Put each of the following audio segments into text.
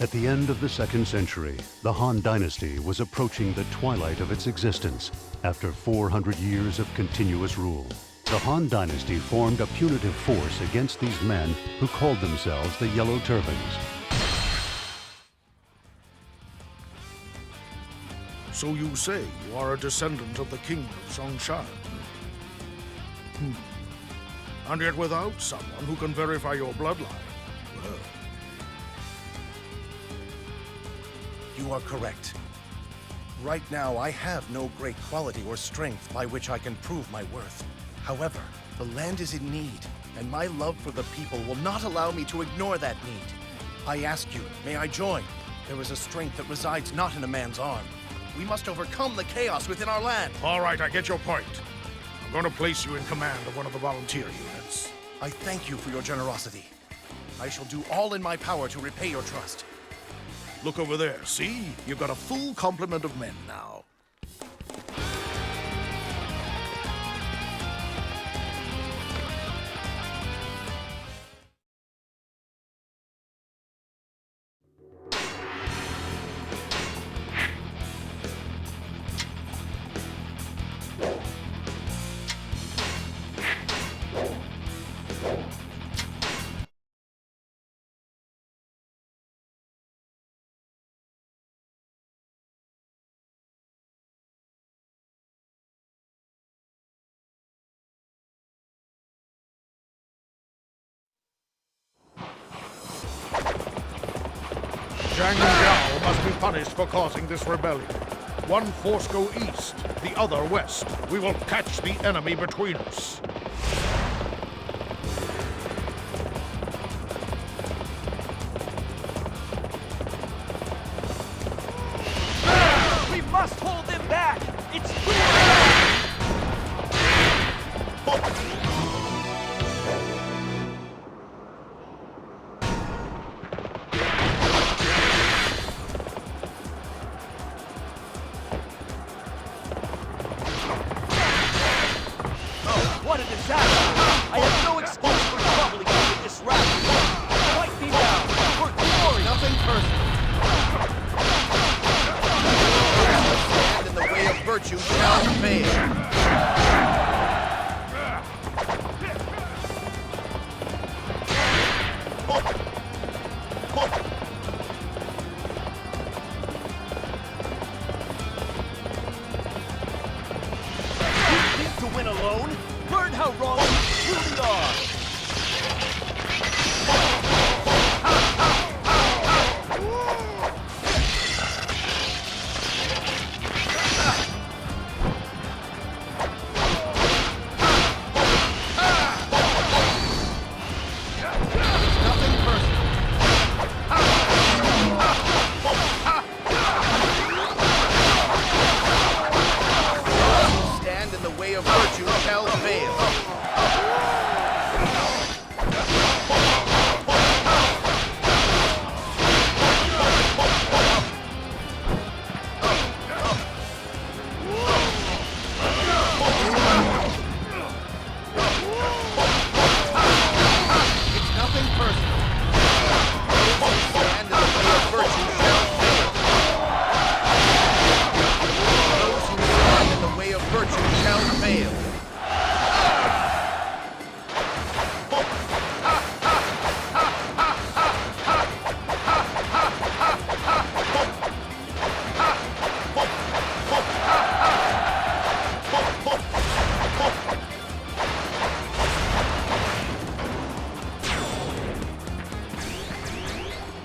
At the end of the 2nd century, the Han Dynasty was approaching the twilight of its existence after 400 years of continuous rule. The Han Dynasty formed a punitive force against these men who called themselves the Yellow Turbans. So you say you are a descendant of the king of Zhongshan? And yet without someone who can verify your bloodline. Well, you are correct. Right now, I have no great quality or strength by which I can prove my worth. However, the land is in need, and my love for the people will not allow me to ignore that need. I ask you, may I join? There is a strength that resides not in a man's arm. We must overcome the chaos within our land. all right, I get your point. I'm going to place you in command of one of the volunteer units. I thank you for your generosity. I shall do all in my power to repay your trust. Look over there, see? You've got a full complement of men now. Zhang Yao must be punished for causing this rebellion. One force go east, the other west. We will catch the enemy between us. We must hold them back! It's clear! What a disaster! I have no excuse for troubling you with this rabble. Fight me now, for glory! Nothing personal. Stand in the way of virtue shall fail. You think to win alone? Learn how wrong you truly are! Stand in the way of virtue shall fail. It's nothing personal. Those who stand in the way of virtue shall fail.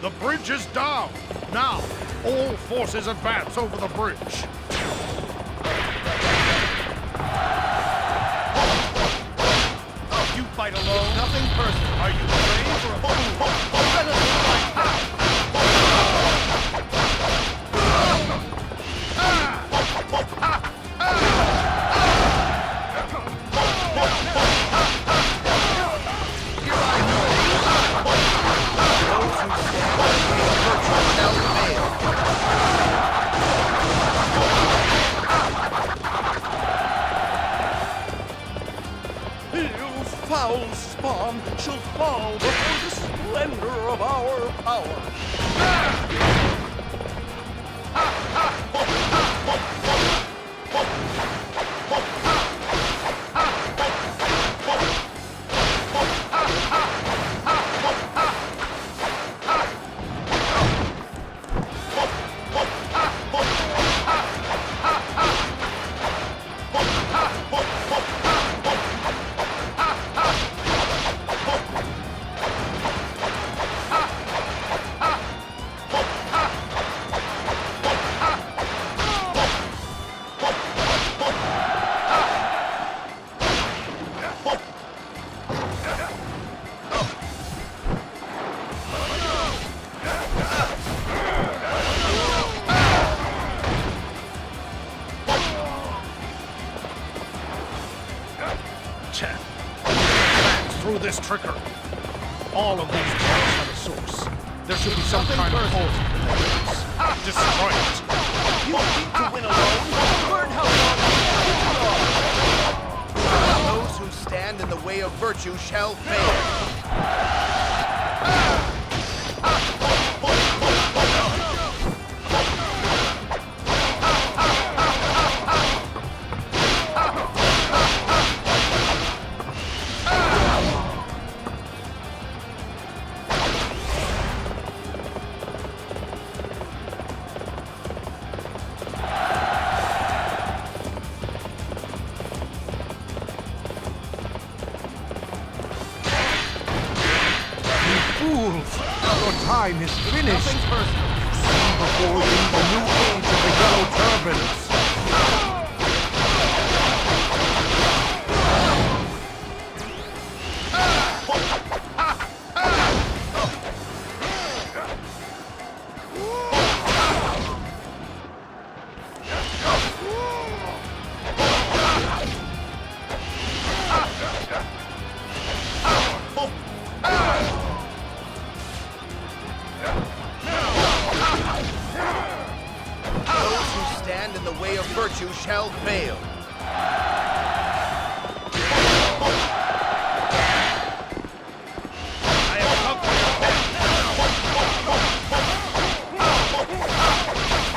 The bridge is down. Now, all forces advance over the bridge. You fight alone? Nothing personal. Are you brave or a fool? Let us fight! You foul spawn shall fall this trickery. All of these attacks have a source. There should be some kind of cause. Destroy it. You need to win alone. Learn how long. Those who stand in the way of virtue shall fail. Your time is finished. See before you the new age of the yellow turbans. Virtue shall fail. I have conquered.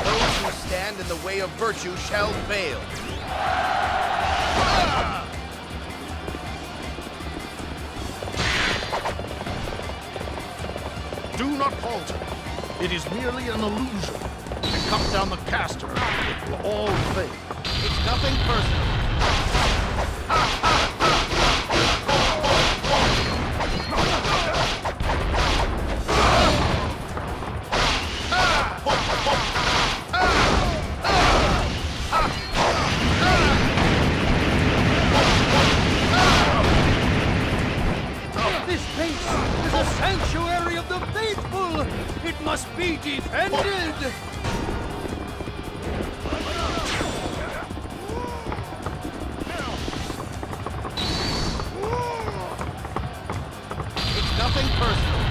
Those who stand in the way of virtue shall fail. Do not falter. It is merely an illusion. Cut down the caster, it will all fade. It's nothing personal. This base is a sanctuary of the faithful. It must be defended. Nothing personal.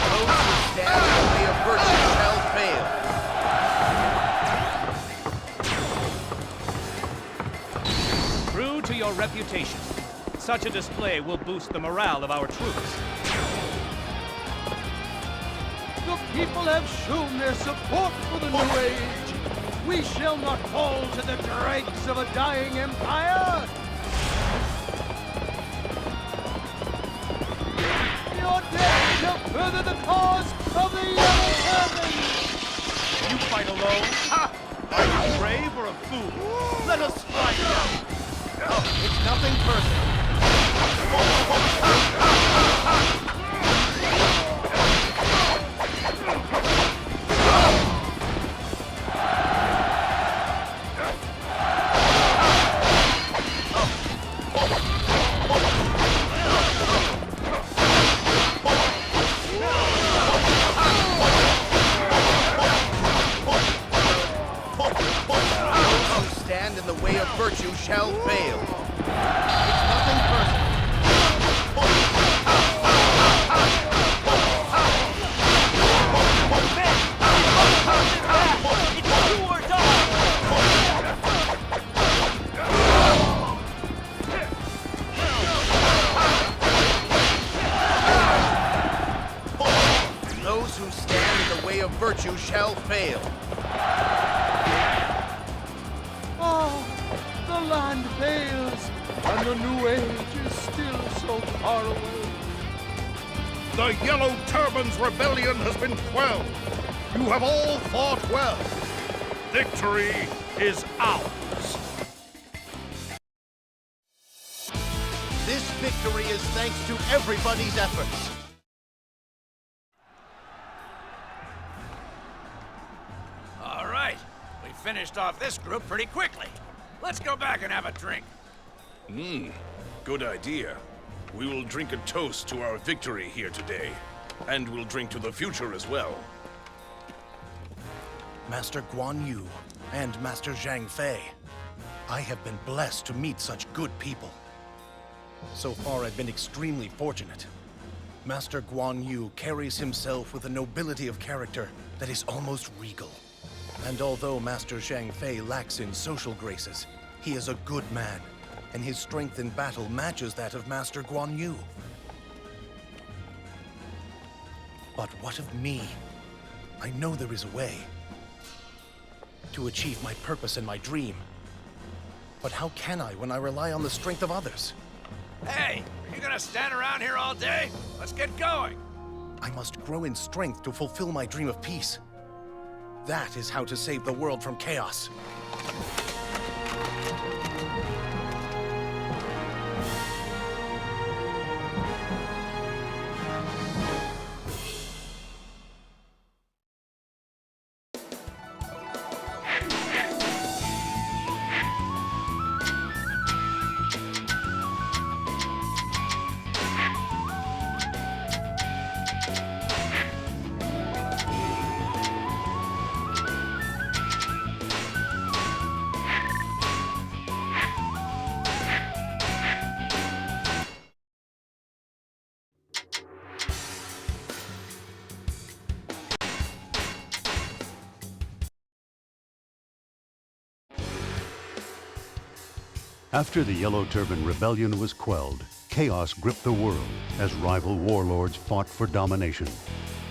Those who stand in the way of virtue shall fail. True to your reputation, such a display will boost the morale of our troops. The people have shown their support for the new age. We shall not fall to the dregs of a dying empire. Your death shall further the cause of the Yellow Turbans. You fight alone? Are you brave or a fool? Let us find out. It's nothing personal. Virtue shall fail. It's nothing personal. It's do or die. Those who stand in the way of virtue shall fail. The land fails, and the new age is still so far away. The Yellow Turbans' rebellion has been quelled. You have all fought well. Victory is ours. This victory is thanks to everybody's efforts. All right, we finished off this group pretty quickly. Let's go back and have a drink. Good idea. We will drink a toast to our victory here today. And we'll drink to the future as well. Master Guan Yu and Master Zhang Fei. I have been blessed to meet such good people. So far, I've been extremely fortunate. Master Guan Yu carries himself with a nobility of character that is almost regal. And although Master Zhang Fei lacks in social graces, he is a good man, and his strength in battle matches that of Master Guan Yu. But what of me? I know there is a way to achieve my purpose and my dream. But how can I when I rely on the strength of others? Hey, are you gonna stand around here all day? Let's get going. I must grow in strength to fulfill my dream of peace. That is how to save the world from chaos. After the Yellow Turban Rebellion was quelled, chaos gripped the world as rival warlords fought for domination.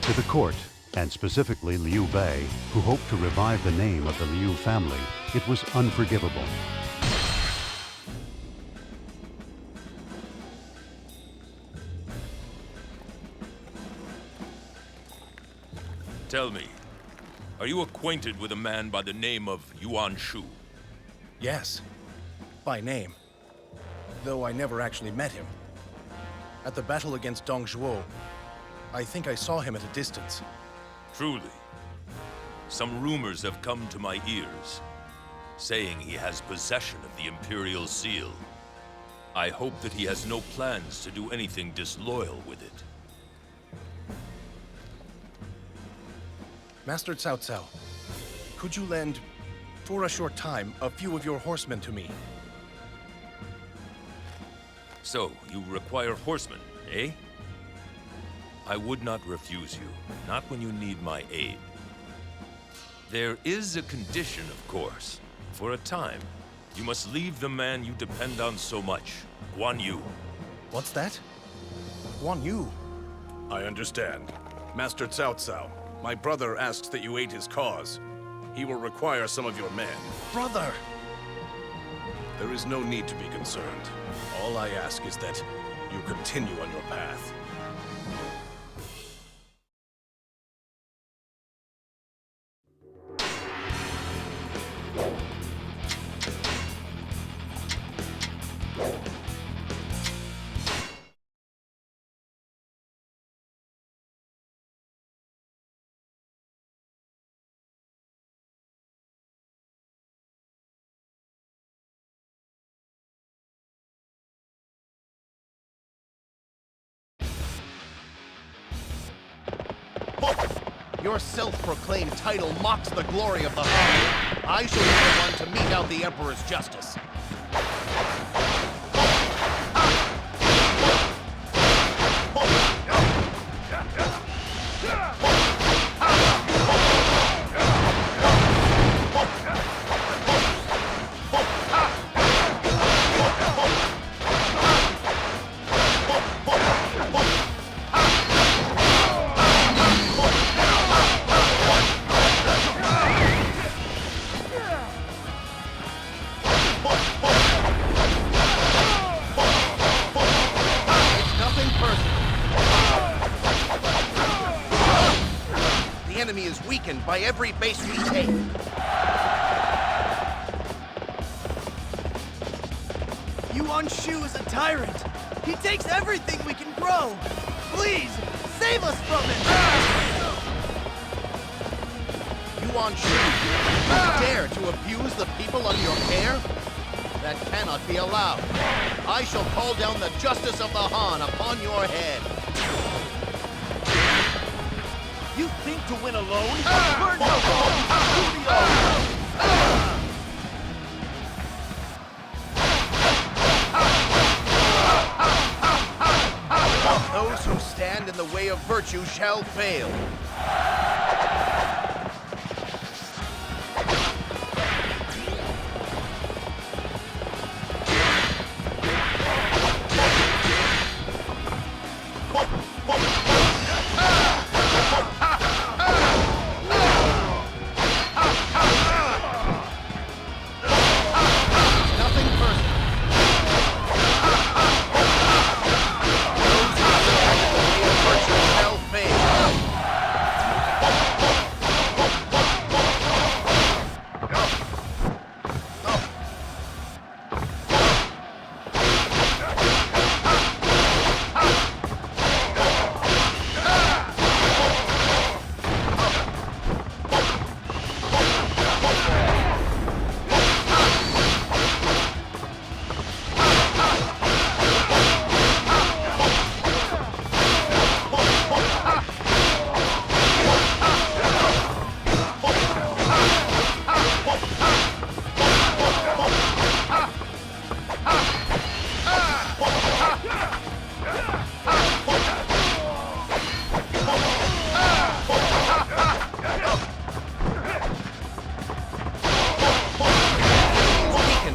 To the court, and specifically Liu Bei, who hoped to revive the name of the Liu family, it was unforgivable. Tell me, are you acquainted with a man by the name of Yuan Shu? Yes, by name. Though I never actually met him. At the battle against Dong Zhuo, I think I saw him at a distance. Truly. Some rumors have come to my ears, saying he has possession of the Imperial Seal. I hope that he has no plans to do anything disloyal with it. Master Cao Cao, could you lend, for a short time, a few of your horsemen to me? So, you require horsemen, eh? I would not refuse you, not when you need my aid. There is a condition, of course. For a time, you must leave the man you depend on so much, Guan Yu. What's that? Guan Yu? I understand. Master Cao Cao, my brother asks that you aid his cause. He will require some of your men. Brother! There is no need to be concerned. All I ask is that you continue on your path. Your self-proclaimed title mocks the glory of the Han. I shall be the one to mete out the Emperor's justice. By every base we take. Yuan Shu is a tyrant. He takes everything we can grow. Please, save us from him! Yuan Shu, you dare to abuse the people under your care? That cannot be allowed. I shall call down the justice of the Han upon your head. think to win alone? Learn how long you truly are! Those who stand in the way of virtue shall fail.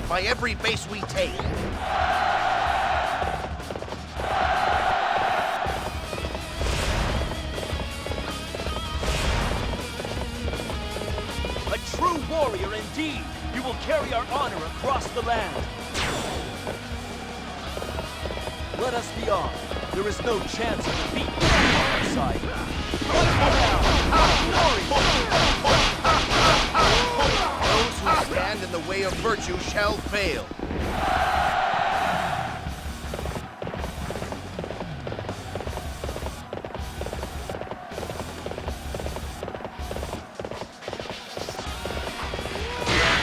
By every base we take. A true warrior indeed! You will carry our honor across the land. Let us be on. There is no chance of defeat on our side. Those who stand in the way of virtue shall fail.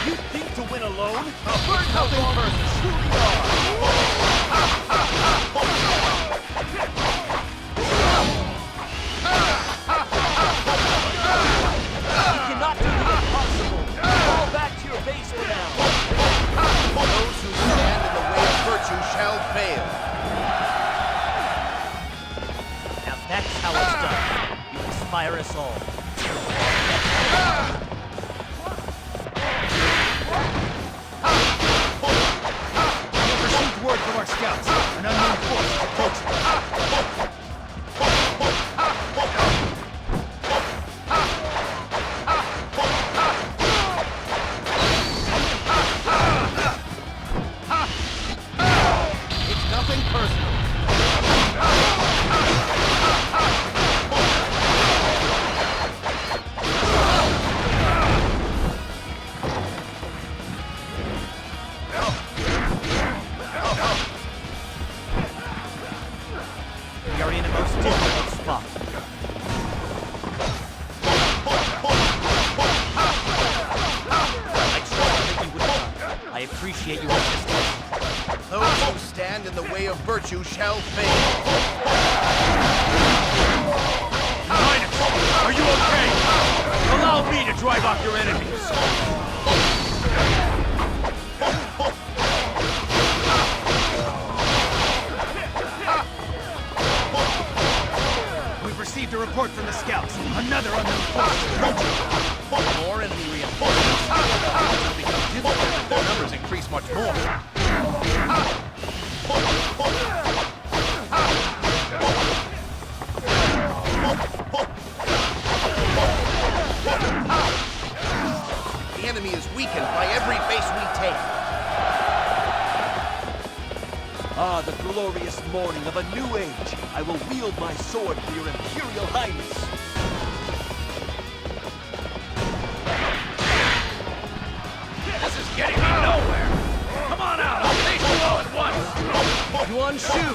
You think to win alone? Learn how bombers truly are! You cannot do the impossible! Fall back to your base for now! Those who stand in the way of virtue shall fail. Now that's how it's done. You inspire us all. We received word from our scouts. An unknown force is approaching. It's nothing personal. We are in a most difficult spot. I trusted that you would come. I appreciate your assistance. Those who stand in the way of virtue shall fail. Highness, are you okay? Allow me to drive off your enemies. We've received a report from the scouts. Another unknown force is approaching. More enemy reinforcements. It will become difficult if their numbers increase much more. The enemy is weakened by every base we take. Ah, the glorious morning of a new age. I will wield my sword for your Imperial Highness. This is getting me nowhere! Come on out, I'll face you all at once! Yuan Shu,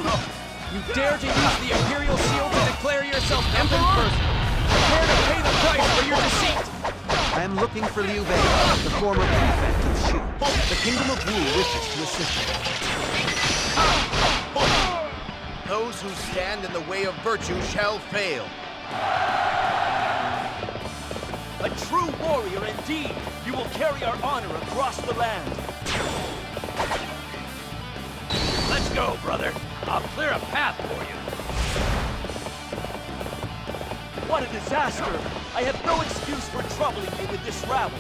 you dare to use the Imperial Shield to declare yourself Emperor? Prepare to pay the price for your deceit! I am looking for Liu Bei, the former prefect of Shu. The Kingdom of Wu wishes to assist him. Those who stand in the way of virtue shall fail. true warrior indeed. You will carry our honor across the land. Let's go, brother. I'll clear a path for you. What a disaster! I have no excuse for troubling you with this rabble.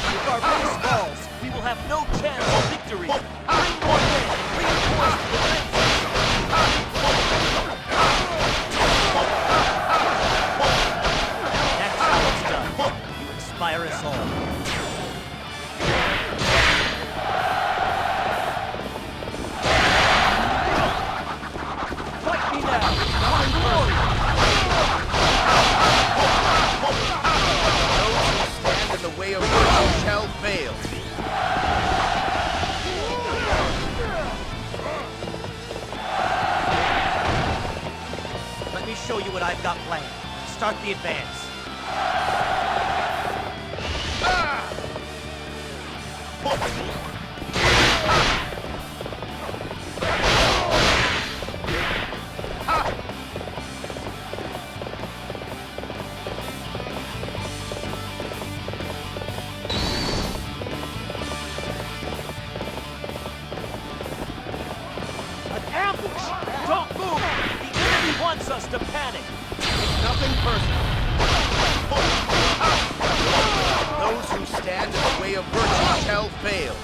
If our base falls, we will have no chance of victory. Bring more men and reinforce the defenses. That's how it's done. You inspire us all. Show you what I've got planned. Start the advance. An ambush! Don't move! The enemy wants us to panic! Nothing personal. Those who stand in the way of virtue shall fail.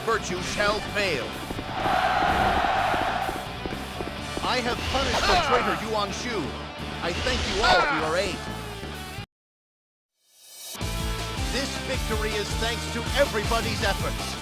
Virtue shall fail. I have punished the traitor Yuan Shu. I thank you all for your aid. This victory is thanks to everybody's efforts.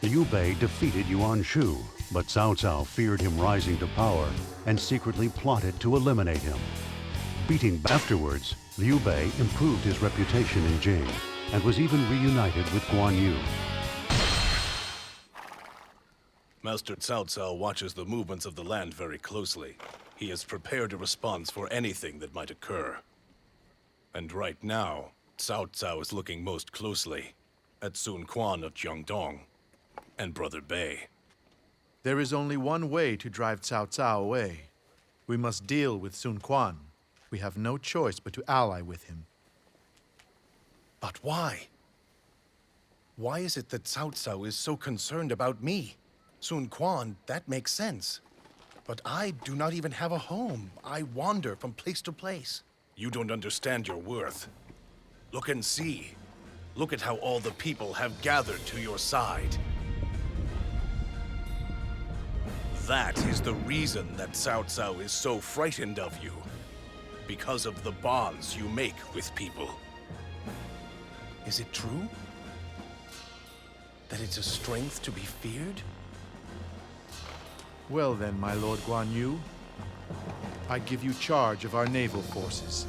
Liu Bei defeated Yuan Shu, but Cao Cao feared him rising to power and secretly plotted to eliminate him. Beating afterwards, Liu Bei improved his reputation in Jing and was even reunited with Guan Yu. Master Cao Cao watches the movements of the land very closely. He has prepared a response for anything that might occur. And right now, Cao Cao is looking most closely at Sun Quan of Jiangdong and Brother Bei. There is only one way to drive Cao Cao away. We must deal with Sun Quan. We have no choice but to ally with him. But why? Why is it that Cao Cao is so concerned about me? Sun Quan, that makes sense. But I do not even have a home. I wander from place to place. You don't understand your worth. Look and see. Look at how all the people have gathered to your side. That is the reason that Cao Cao is so frightened of you. Because of the bonds you make with people. Is it true? That it's a strength to be feared? Well then, my Lord Guan Yu, I give you charge of our naval forces.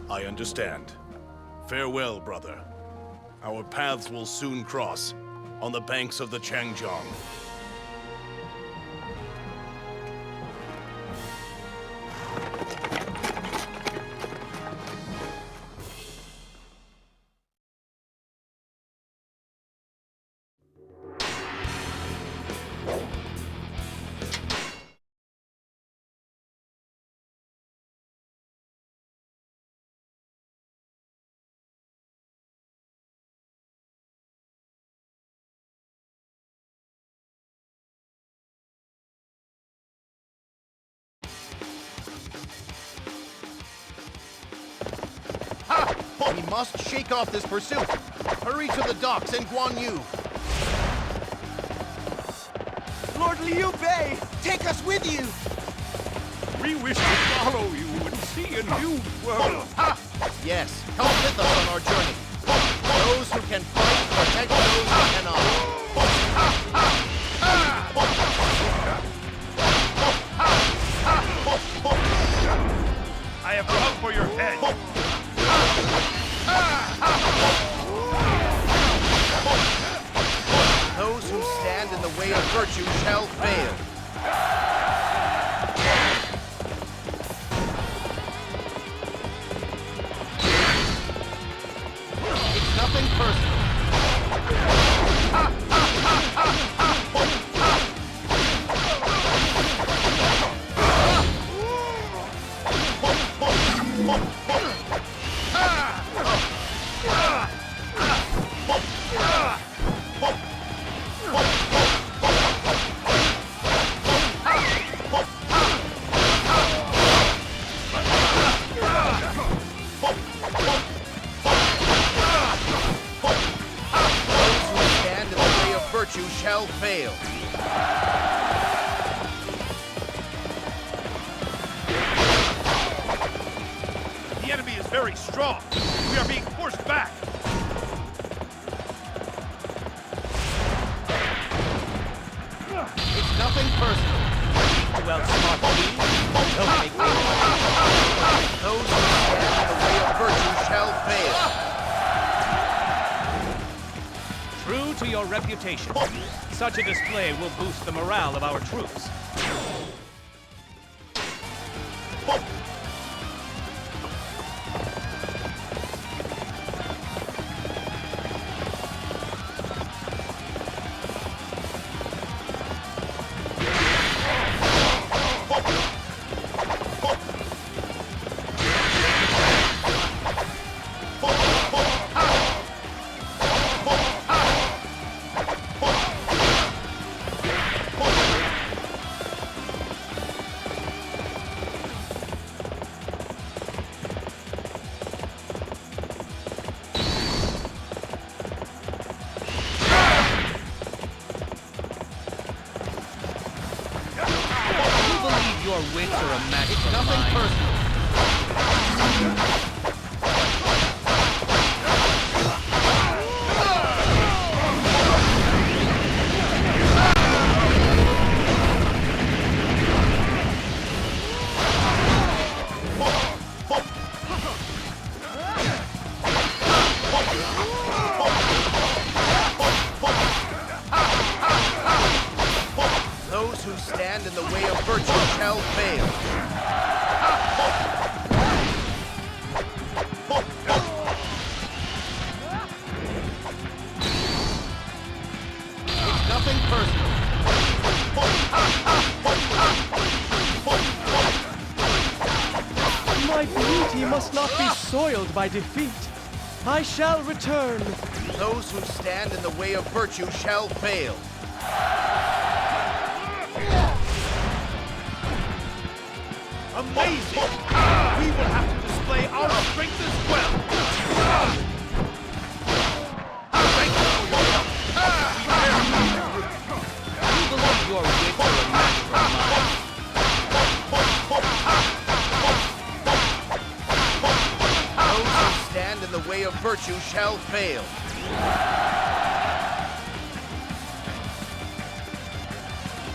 I understand. Farewell, brother. Our paths will soon cross on the banks of the Changjiang. We must shake off this pursuit. Hurry to the docks in Guan Yu. Lord Liu Bei, take us with you! We wish to follow you and see a new world. Yes, come with us on our journey. Those who can fight, protect those who cannot. I have come for your head. Those who stand in the way of virtue shall fail. It's nothing personal. Virtue shall fail. The enemy is very strong. We are being forced back. It's nothing personal. To outsmart me, don't make me. Those who stand in the way of virtue shall fail. True to your reputation, such a display will boost the morale of our troops. Your wits are a match for nothing mine. personal. Those who stand in the way of virtue shall fail. It's nothing personal. My beauty must not be soiled by defeat. I shall return. Those who stand in the way of virtue shall fail. Amazing! We will have to display our strength as well! Thank you for your help! You believe your wits are a match for mine. Those who stand in the way of virtue shall fail.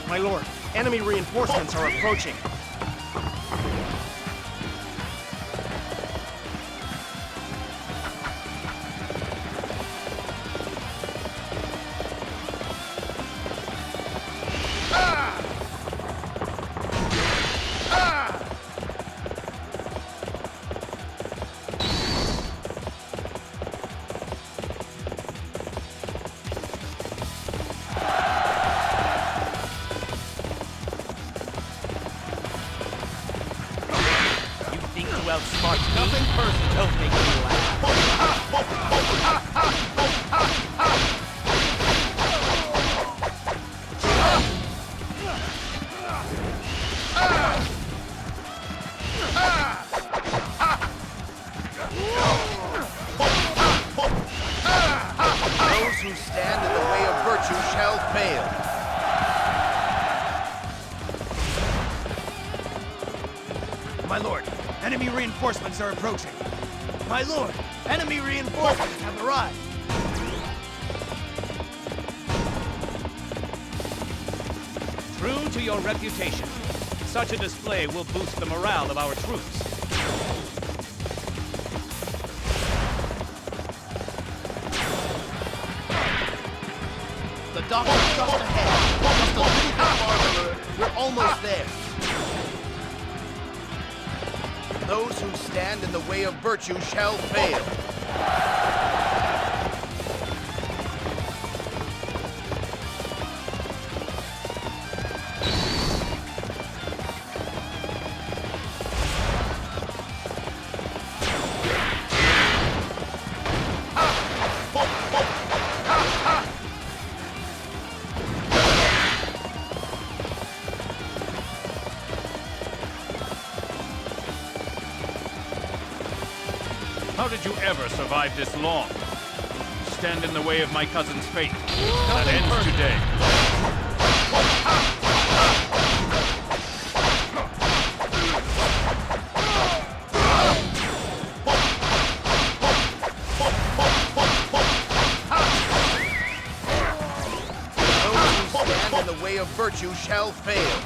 My lord, enemy reinforcements are approaching. Outsmart nothing personal. Don't make me laugh. Those who stand in the way of virtue shall fail. My lord, enemy reinforcements are approaching. My lord, enemy reinforcements have arrived. True to your reputation, such a display will boost the morale of our troops. The doctor's just ahead. Just a little bit farther. We're almost there. Those who stand in the way of virtue shall fail. How did you ever survive this long? Stand in the way of my cousin's fate. That ends today. Those who stand in the way of virtue shall fail.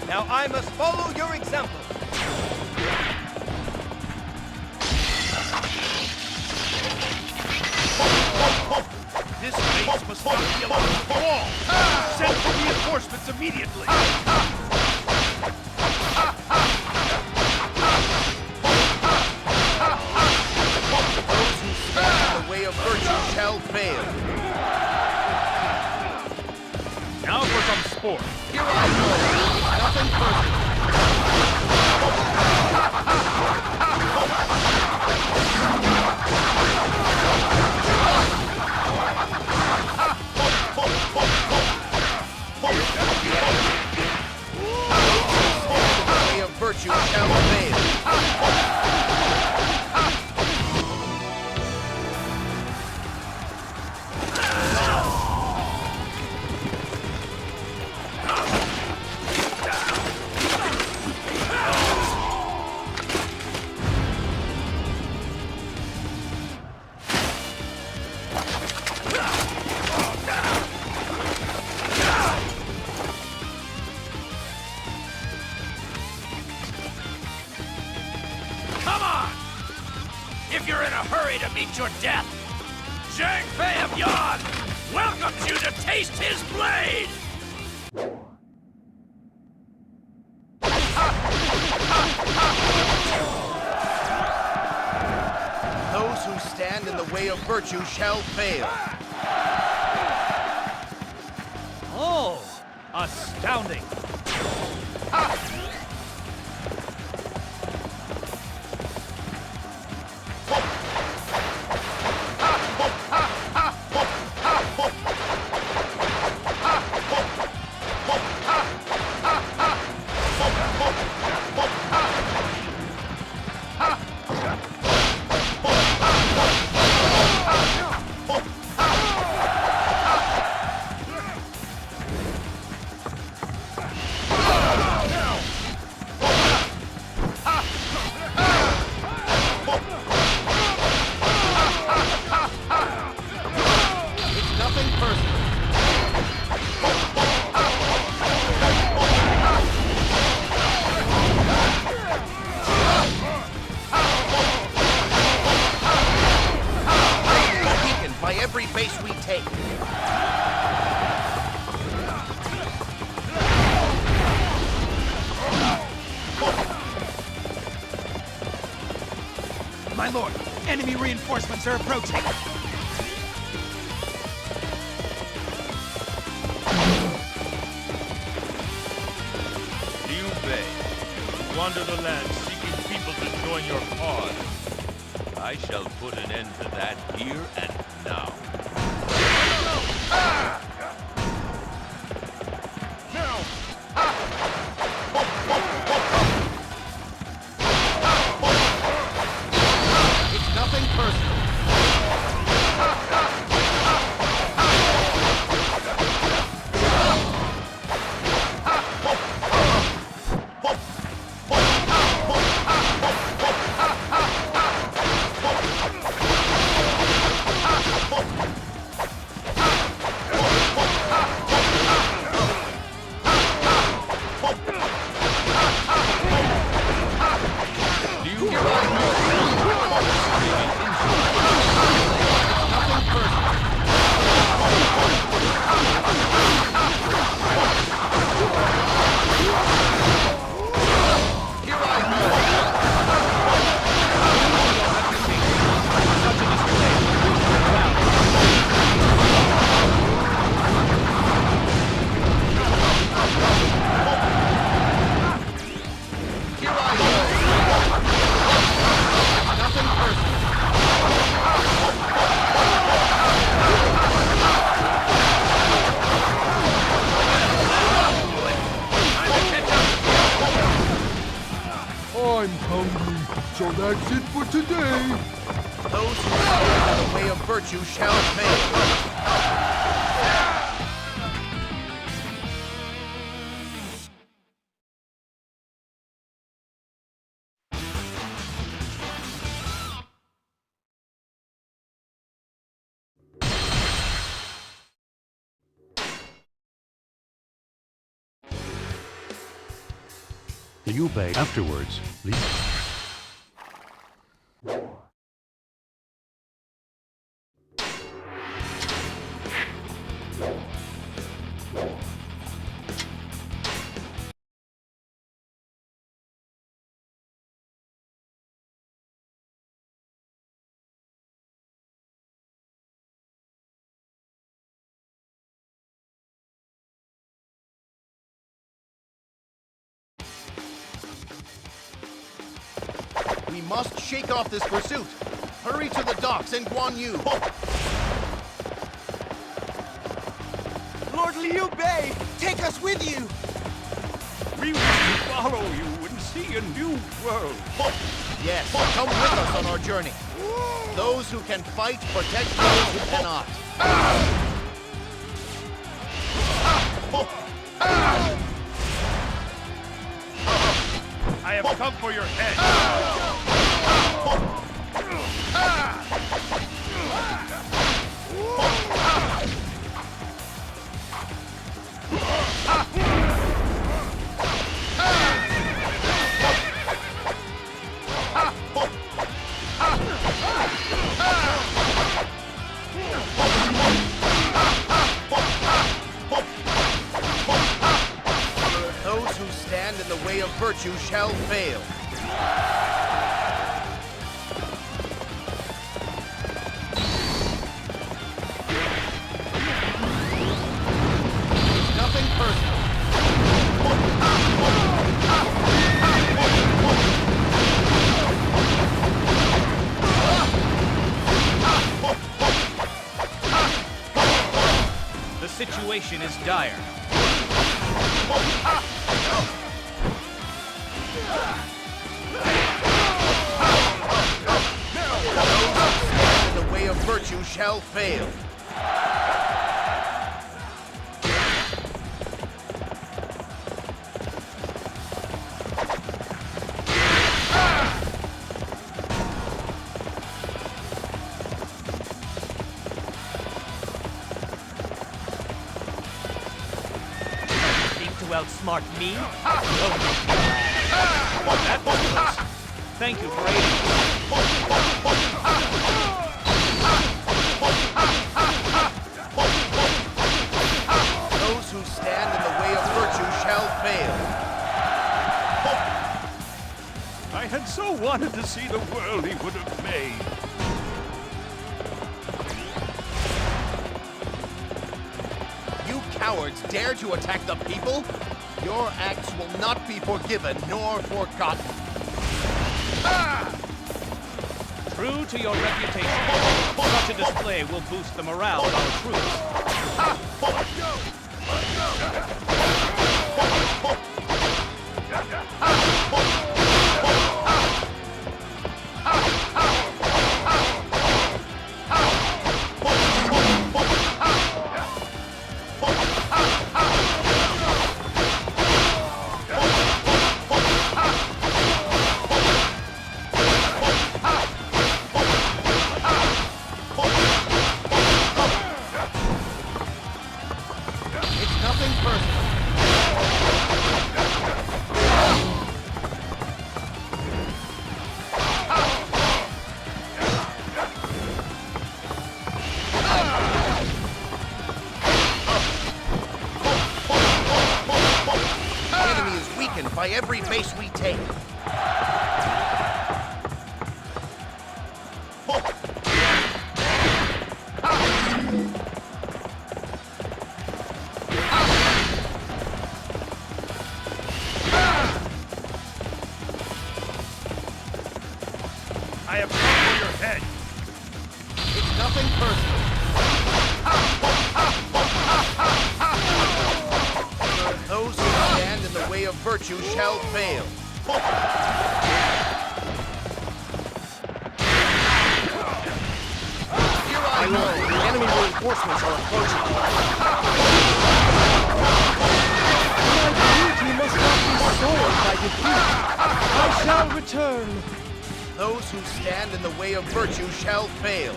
Now I must follow your example. This base must not be allowed to fall! Send for reinforcements immediately! Those who stand in the way of virtue shall fail. Now for some sport. Here I go. Nothing personal. The way of virtue shall fail. Come on! If you're in a hurry to meet your death, Zhang Fei of Yan welcomes you to taste his blade! Those who stand in the way of virtue shall fail. Oh, astounding. My lord, enemy reinforcements are approaching. Liu Bei, you wander the land seeking people to join your cause. I shall put an end to that here and now. I'm hungry, so that's it for today. Those who stand in the way of virtue shall fail. Liu Bei afterwards. We must shake off this pursuit. Hurry to the docks in Guan Yu. Lord Liu Bei, take us with you! We will follow you and see a new world. Yes, come with us on our journey. Those who can fight protect those who cannot. I have come for your head. Those who stand in the way of virtue shall fail. situation is dire. The way of virtue shall fail. Outsmart me? That was close. Thank you for aiding. Those who stand in the way of virtue shall fail. I had so wanted to see the world he would have made. Cowards dare to attack the people? Your acts will not be forgiven nor forgotten. True to your reputation, such a display will boost the morale of our troops. By every base we take. I have come for your head. It's nothing personal. Those who stand in the way of virtue shall fail. Here I go. The enemy reinforcements are approaching. My duty must not be soiled by defeat. I shall return. Those who stand in the way of virtue shall fail.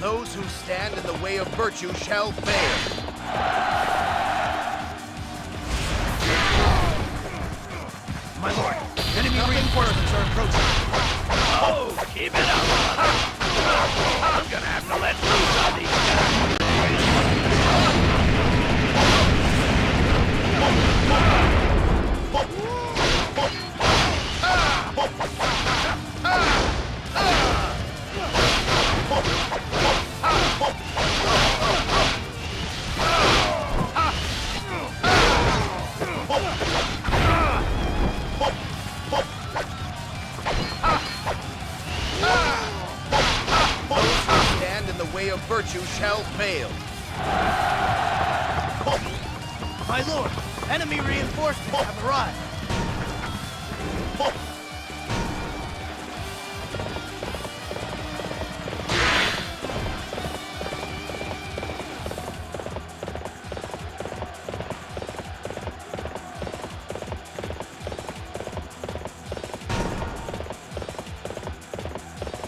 Those who stand in the way of virtue shall fail. My lord, enemy reinforcements are approaching. Oh, keep it up. I'm gonna have to let loose on these guys. Of virtue shall fail. My lord, enemy reinforcements have arrived.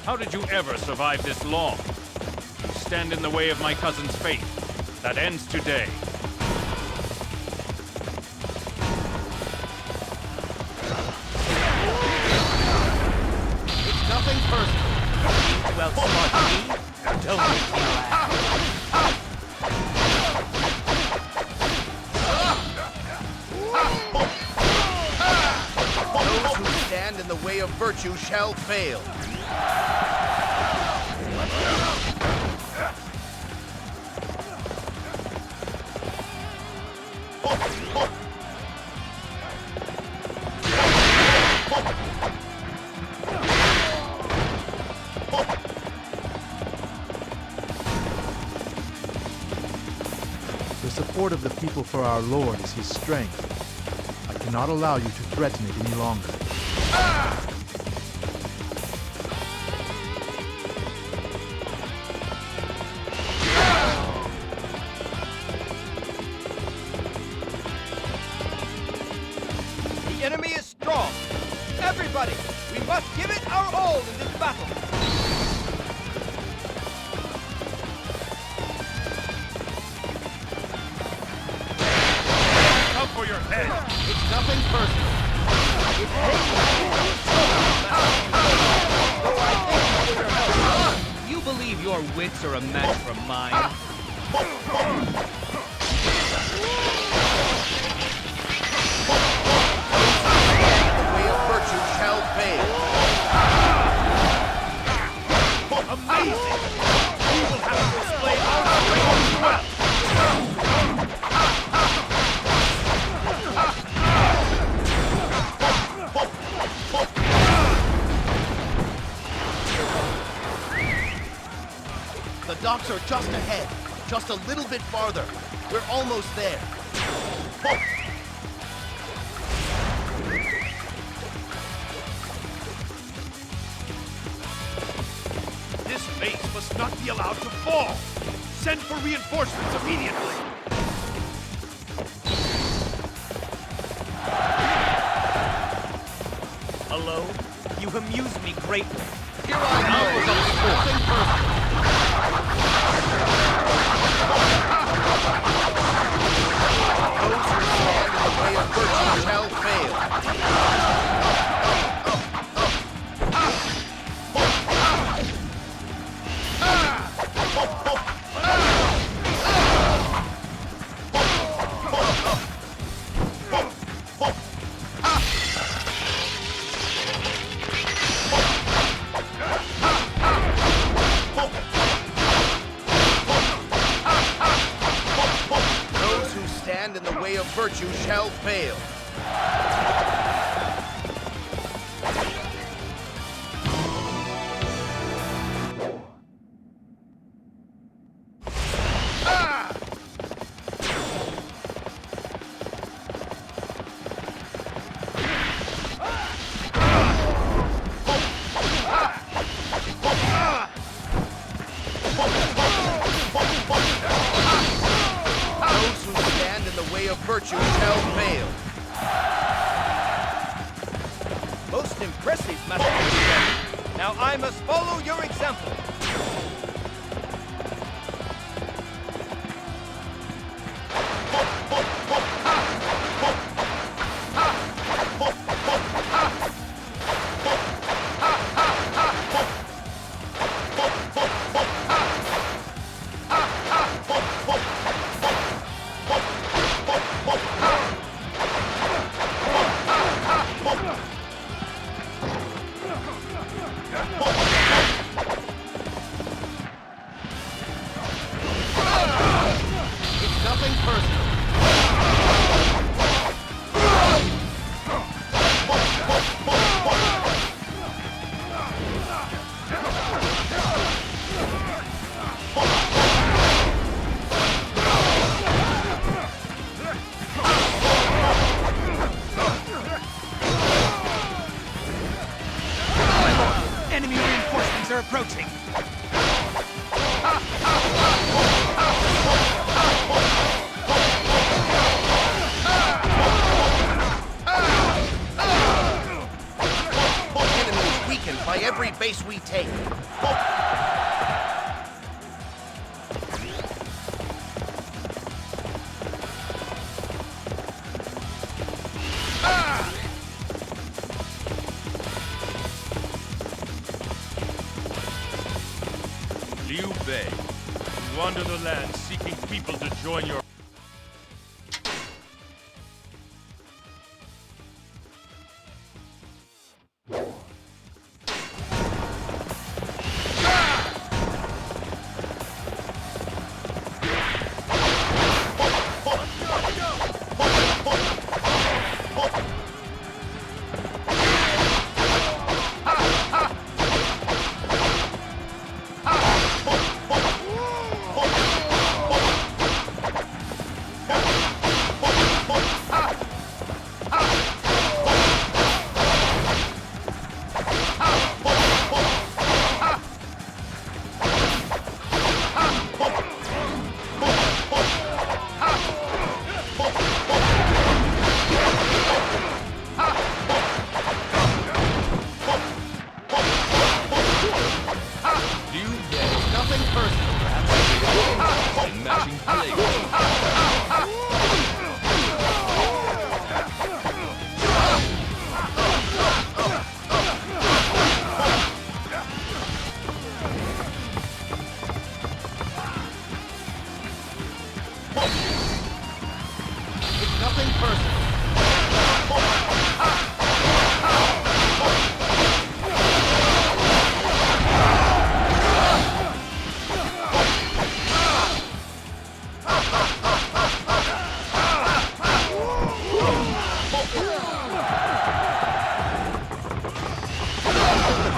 How did you ever survive this long? Stand in the way of my cousin's fate. That ends today. It's nothing personal. To outsmart me? Don't make me laugh. Those who stand in the way of virtue shall fail. support of the people for our Lord is his strength. I cannot allow you to threaten it any longer. The enemy is strong. Everybody, we must give it our all in this battle. Come for your head! It's nothing personal. It's You believe your wits are a match for mine? the way of virtue shall fail. Amazing! We will have to display our strength as well! The docks are just ahead. Just a little bit farther. We're almost there. This base must not be allowed to fall! Send for reinforcements immediately! Hello? You amuse me greatly. Here I go. Nothing personal. Those who stand in the way of virtue shall fail. Those who stand in the way of virtue shall fail. Those who stand in the way of virtue shall fail. Most impressive, Master. Now I must follow your example. It's nothing personal. Enemy reinforcements are approaching. The enemy is weakened by every base we take. Liu Bei, you wander the land seeking people to join your...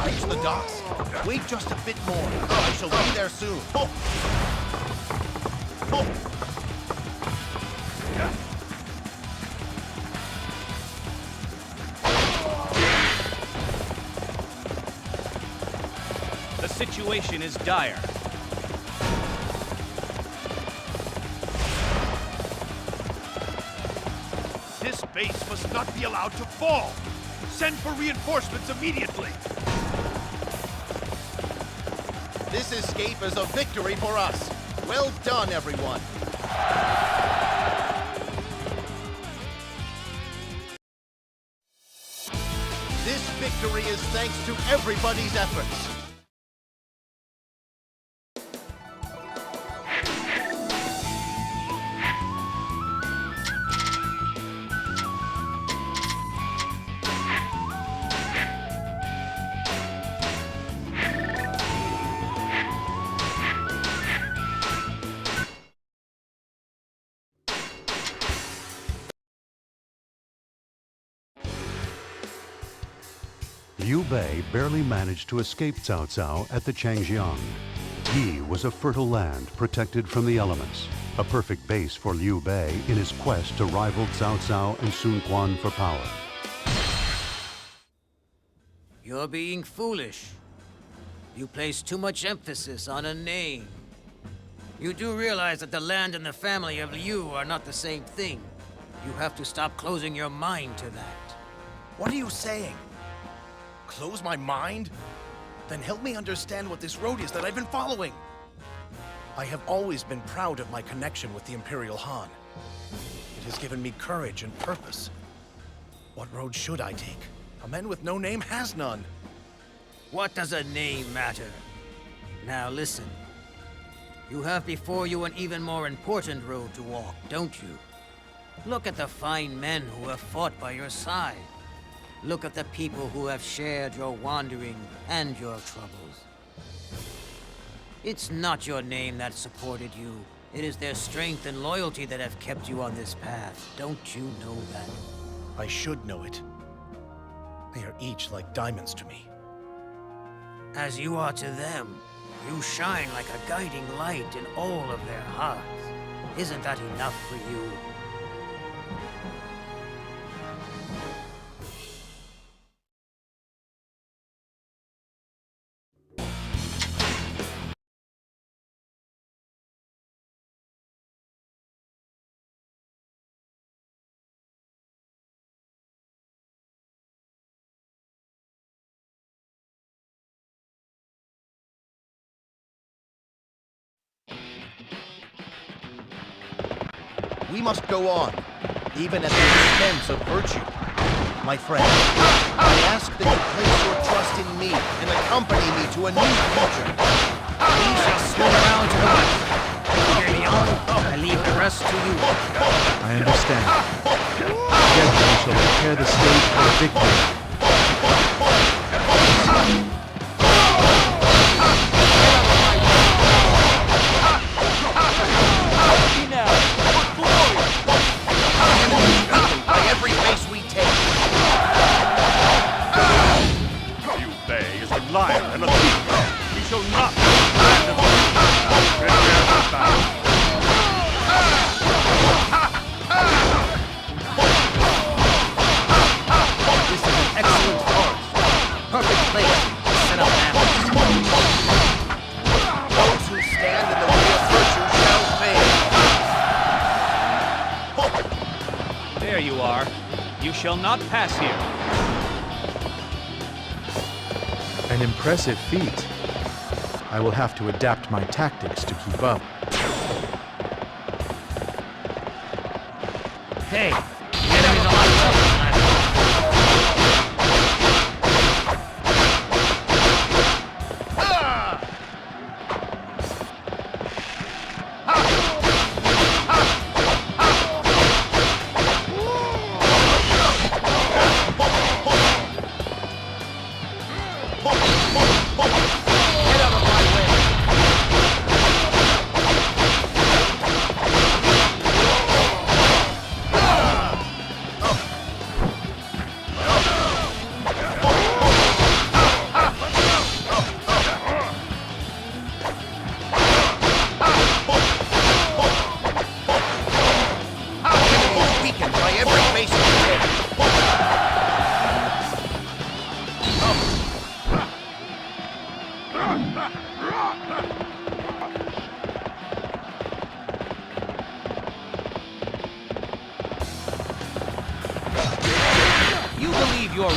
Reach the docks. Wait just a bit more. I shall be there soon. The situation is dire. This base must not be allowed to fall. Send for reinforcements immediately. This escape is a victory for us. Well done, everyone. This victory is thanks to everybody's efforts. Liu Bei barely managed to escape Cao Cao at the Changjiang. Yi was a fertile land protected from the elements, a perfect base for Liu Bei in his quest to rival Cao Cao and Sun Quan for power. You're being foolish. You place too much emphasis on a name. You do realize that the land and the family of Liu are not the same thing. You have to stop closing your mind to that. What are you saying? Close my mind? Then help me understand what this road is that I've been following. I have always been proud of my connection with the Imperial Han. It has given me courage and purpose. What road should I take? A man with no name has none. What does a name matter? Now listen. You have before you an even more important road to walk, don't you? Look at the fine men who have fought by your side. Look at the people who have shared your wandering and your troubles. It's not your name that supported you. It is their strength and loyalty that have kept you on this path. Don't you know that? I should know it. They are each like diamonds to me. As you are to them, you shine like a guiding light in all of their hearts. Isn't that enough for you? We must go on, even at the expense of virtue. My friend, I ask that you place your trust in me and accompany me to a new future. We shall swing around to the west. Here beyond, I leave the rest to you. I understand. Together we shall prepare the stage for victory. By every base we take. Liu Bei is a liar and a thief. We shall not land of prepare for battle. This is an excellent forest. Perfect place to set up ambushes. Those who stand in the way of virtue shall fail. There you are. You shall not pass here. An impressive feat. I will have to adapt my tactics to keep up. Hey, the enemy's a lot tougher than I your way.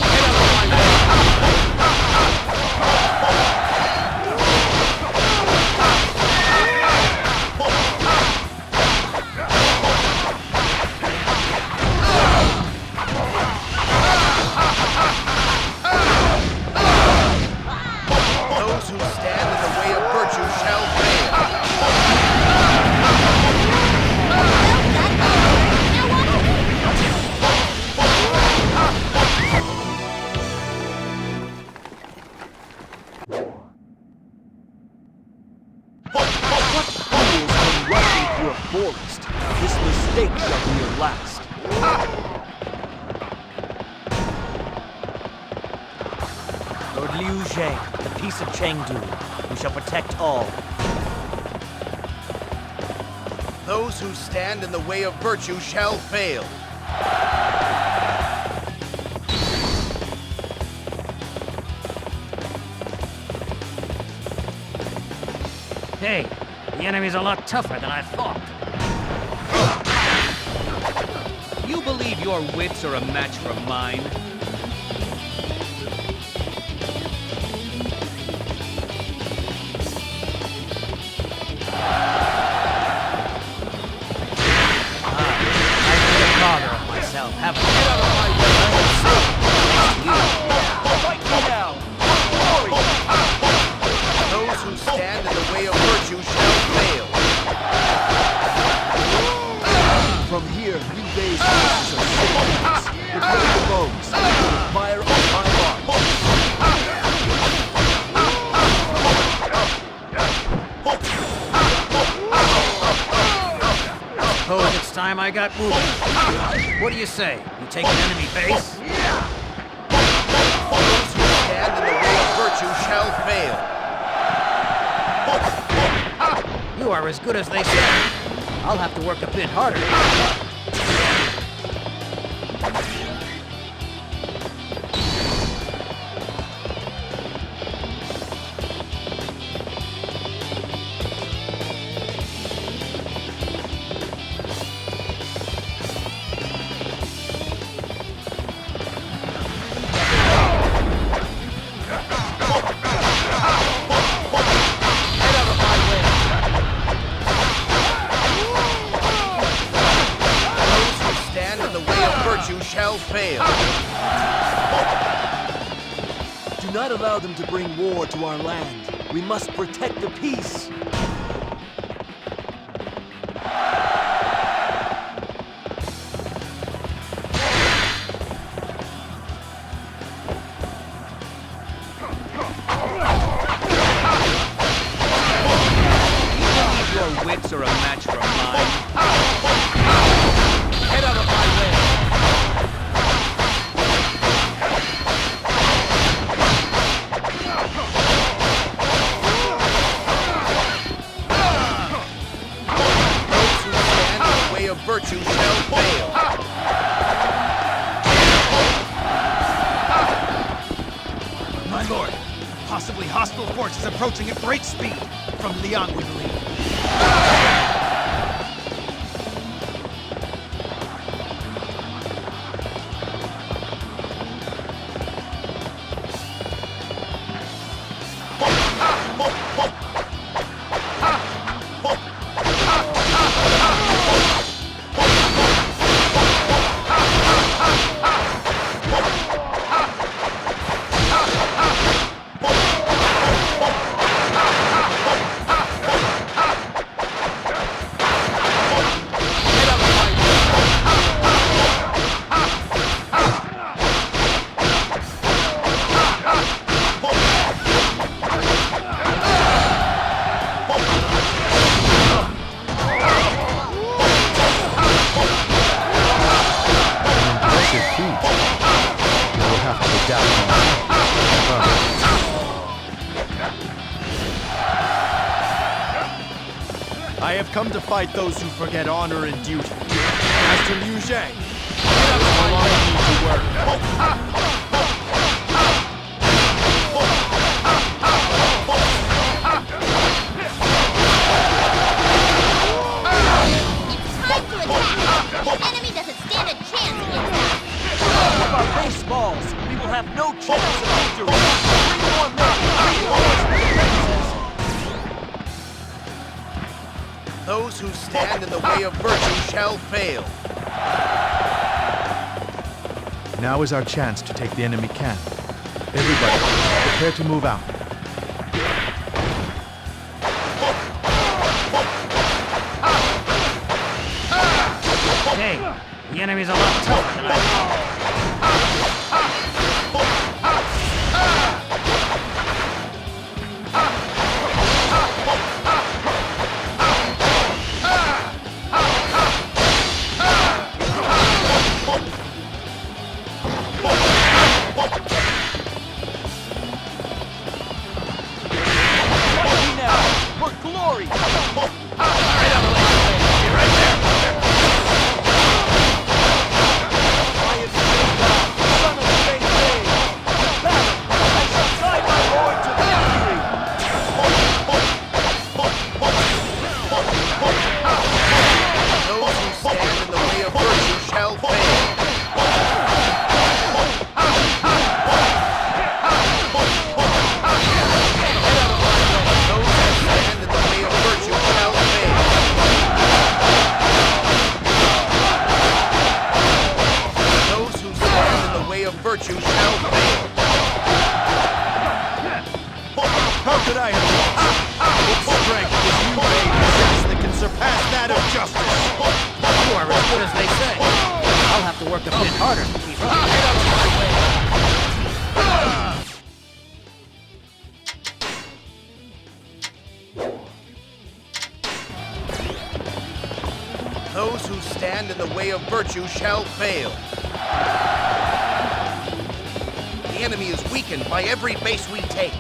Those who stand in the way of virtue shall fail. Rushing through a forest. This mistake shall be your last. Lord Liu Zhang, the peace of Chengdu. We shall protect all. Those who stand in the way of virtue shall fail. Hey, the enemy's a lot tougher than I thought. You believe your wits are a match for mine? Haven't Get out of my way! Fight me now! Those who stand in the way of virtue shall fail. From here, Liu Bei's forces are safe. Prepare your bows. Fire on my mark. Suppose it's time I got moving. What do you say? You take an enemy base? Those who stand in the way of virtue shall fail. You are as good as they say. I'll have to work a bit harder. Fail. Do not allow them to bring war to our land. We must protect the peace. Your wits are a match for mine. Head out of my way. Virtue shall fail. My lord, possibly hostile forces approaching at great speed from Liang, we believe. I have come to fight those who forget honor and duty. Master Liu Zhang, no longer need to work. Time to attack! The enemy doesn't stand a chance against us! With our baseballs, we Those who stand in the way of virtue shall fail. Now is our chance to take the enemy camp. Everybody, prepare to move out. Hey, the enemy's a lot tougher than I thought. Those who stand in the way of virtue shall fail. The enemy is weakened by every base we take.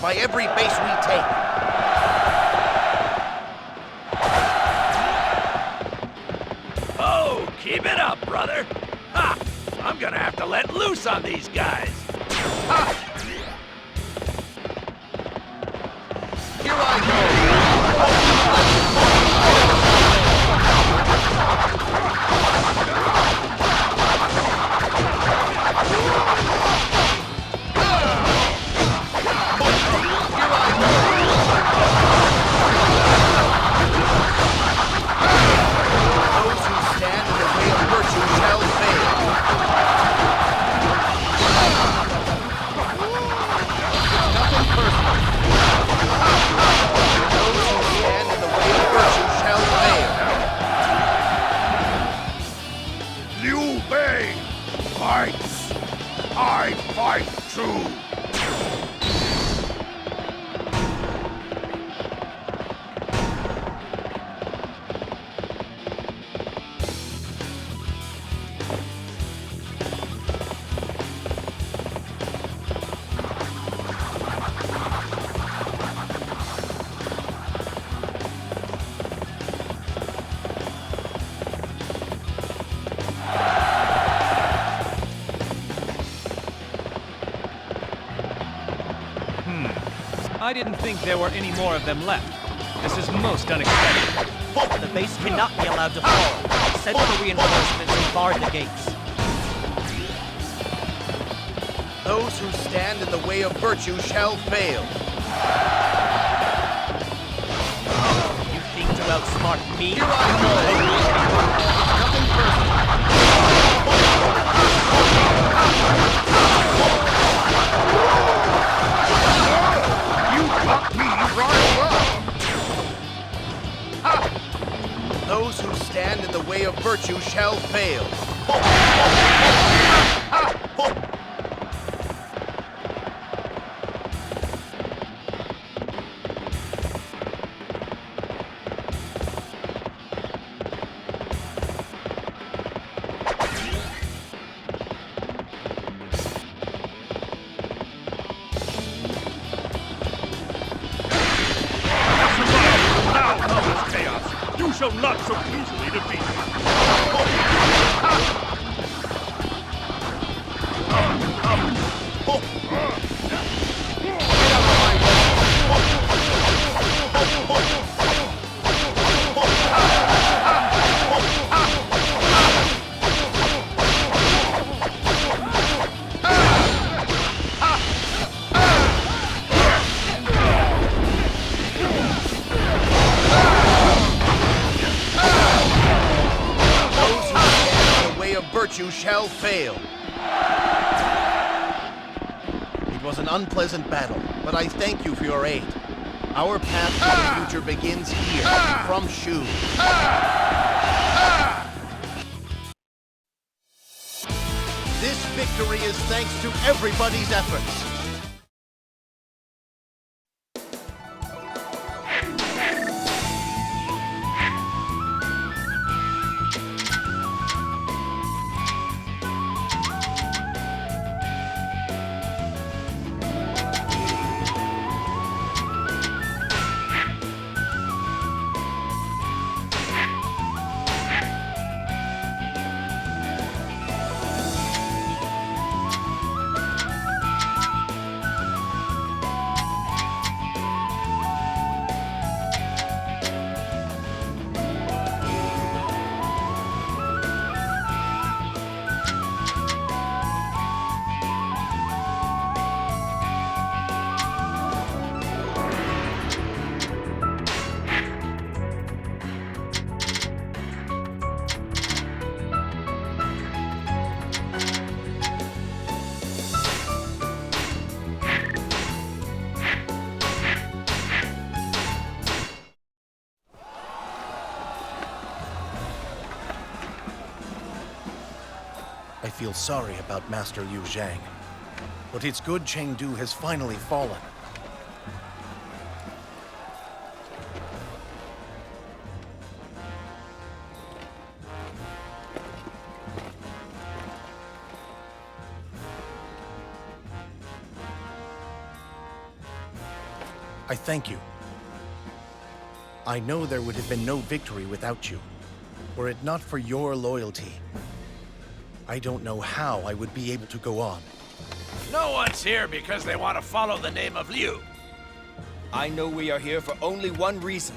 By every base we take. Oh, keep it up, brother. Ha! I'm gonna have to let loose on these guys. Ha! Here I go. I fight too! I didn't think there were any more of them left. This is most unexpected. The base cannot be allowed to fall. Send for reinforcements and bar the gates. Those who stand in the way of virtue shall fail. You think to outsmart me? Here I go! Nothing personal. You got me riled up! Those who stand in the way of virtue shall fail. You shall not so easily defeat me. Virtue shall fail. It was an unpleasant battle, but I thank you for your aid. Our path to the future begins here, from Shu. This victory is thanks to everybody's efforts. I feel sorry about Master Liu Zhang, but it's good Chengdu has finally fallen. I thank you. I know there would have been no victory without you, were it not for your loyalty. I don't know how I would be able to go on. No one's here because they want to follow the name of Liu. I know we are here for only one reason,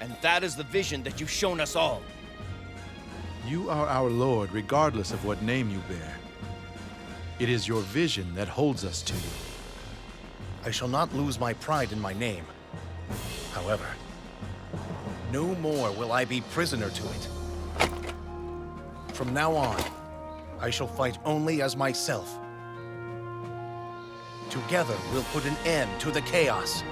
and that is the vision that you've shown us all. You are our Lord regardless of what name you bear. It is your vision that holds us to you. I shall not lose my pride in my name. However, no more will I be prisoner to it. From now on, I shall fight only as myself. Together, we'll put an end to the chaos.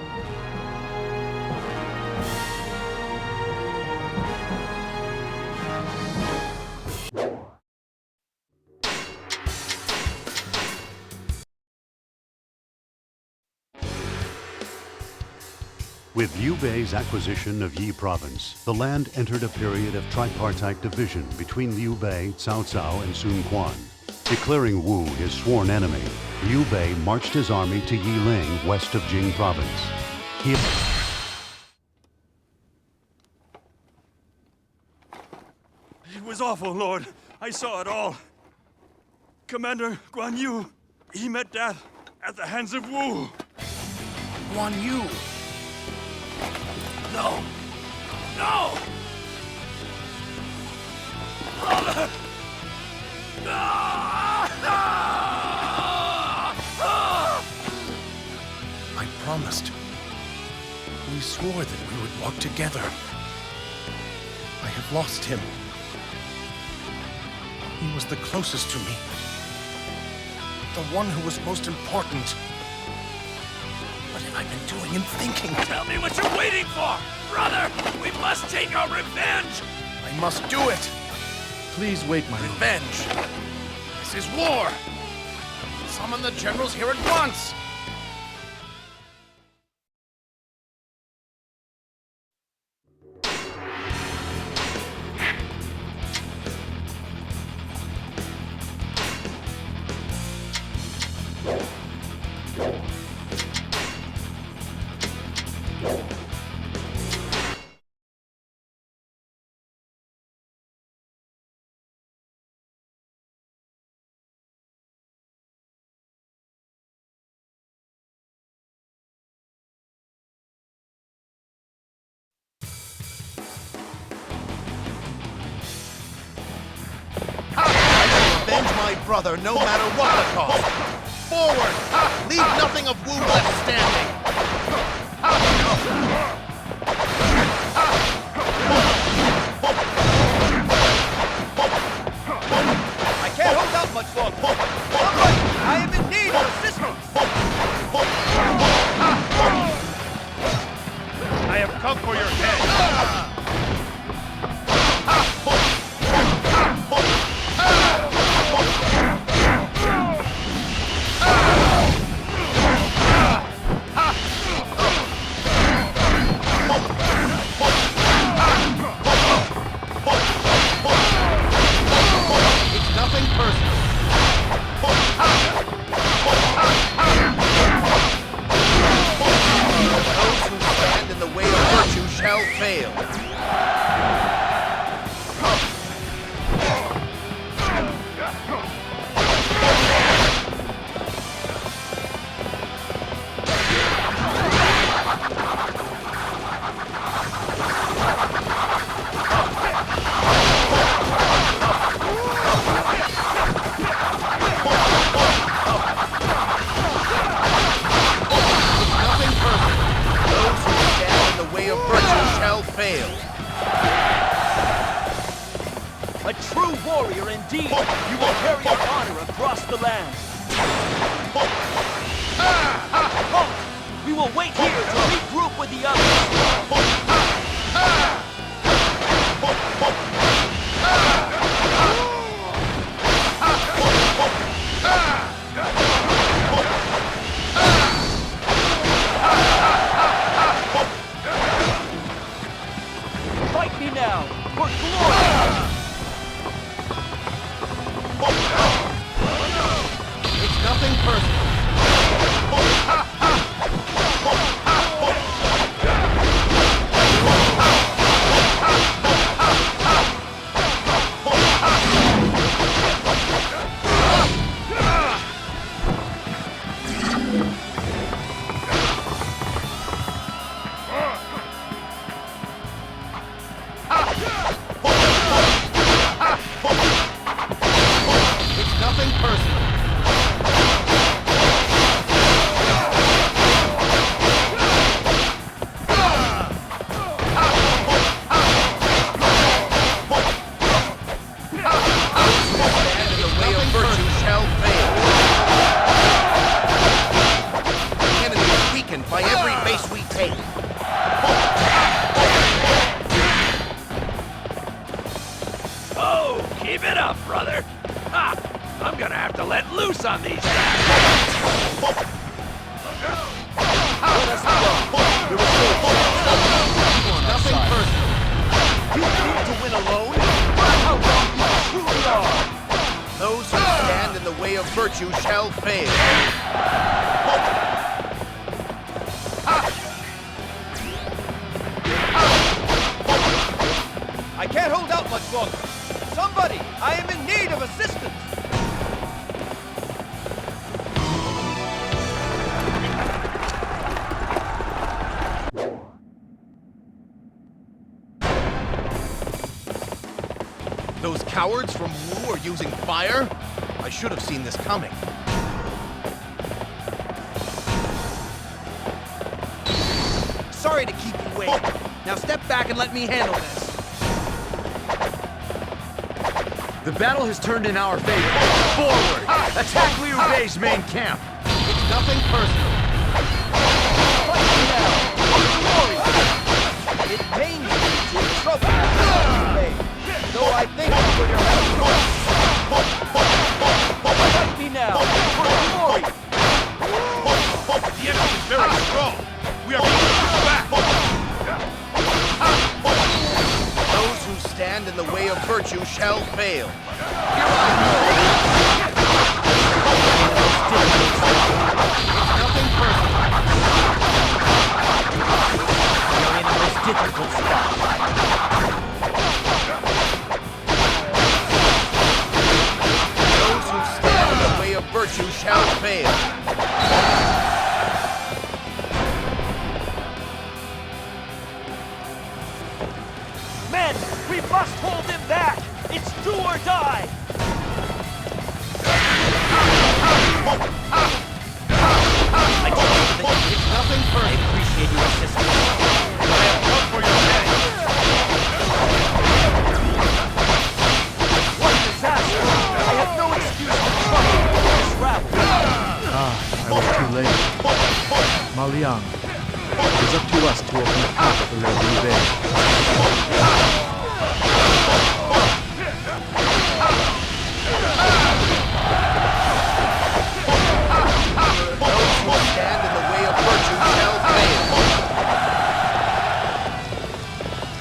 With Liu Bei's acquisition of Yi Province, the land entered a period of tripartite division between Liu Bei, Cao Cao, and Sun Quan. Declaring Wu his sworn enemy, Liu Bei marched his army to Yiling, west of Jing Province. It was awful, Lord. I saw it all. Commander Guan Yu, he met death at the hands of Wu. Guan Yu! No! No! I promised. We swore that we would walk together. have lost him. He was the closest to me. The one who was most important. What have I been doing and thinking? Tell me what you're waiting for! Brother, we must take our revenge! I must do it! Please wait, my lord. Revenge! This is war! Summon the generals here at once! My brother, no matter what the cost. Forward! Leave nothing of Wu left standing. I can't hold out much longer. Somebody, I am in need of assistance. I have come for your head. Those cowards from Wu are using fire? I should have seen this coming. Sorry to keep you waiting. Now step back and let me handle this. The battle has turned in our favor. Forward! Attack Liu Bei's main camp! It's nothing personal. Fight me now! Glory! It pains me to trouble Liu Bei, though I thank you for your help. Fight me now! For glory! The enemy is very strong. We are being pushed back. Those who stand in the way of virtue shall fail. Nothing personal. We are in the most difficult spot. Those who stand in the way of virtue shall fail. Men, we must hold him back! It's do or die! I trust that you did nothing for I appreciate your assistance. I have come for your head. What disaster! I have no excuse for troubling this rabble. I was too late. Maliang, it is up to us to open the path for Liu Bei. Stand in the way of virtue shall fail.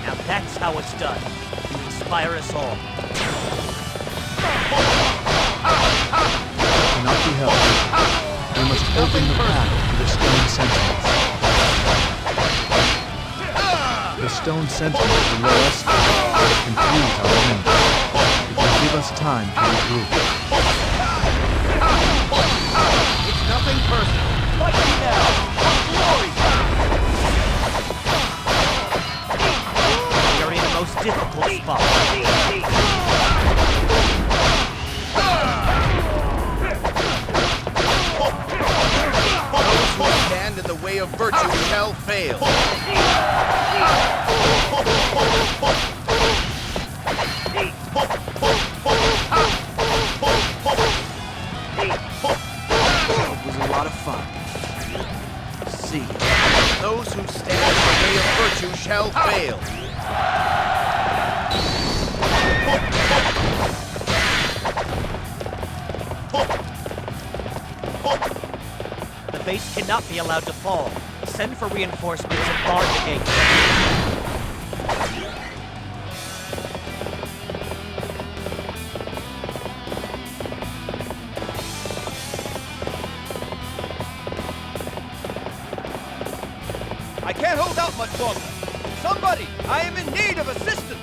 Now that's how it's done. You inspire us all. Cannot be helped. We must open the path to the stone sentinels. The stone sentinels below us will confuse our enemies. It will give us time to regroup. It's nothing personal. Fight me now! For glory! We are in the most difficult spot. Those who stand in the way of virtue shall fail. It was a lot of fun. See. Those who stand in the way of virtue shall fail. The base cannot be allowed to fall. Send for reinforcements and bar the gate. I can't hold out much longer. Somebody, I am in need of assistance.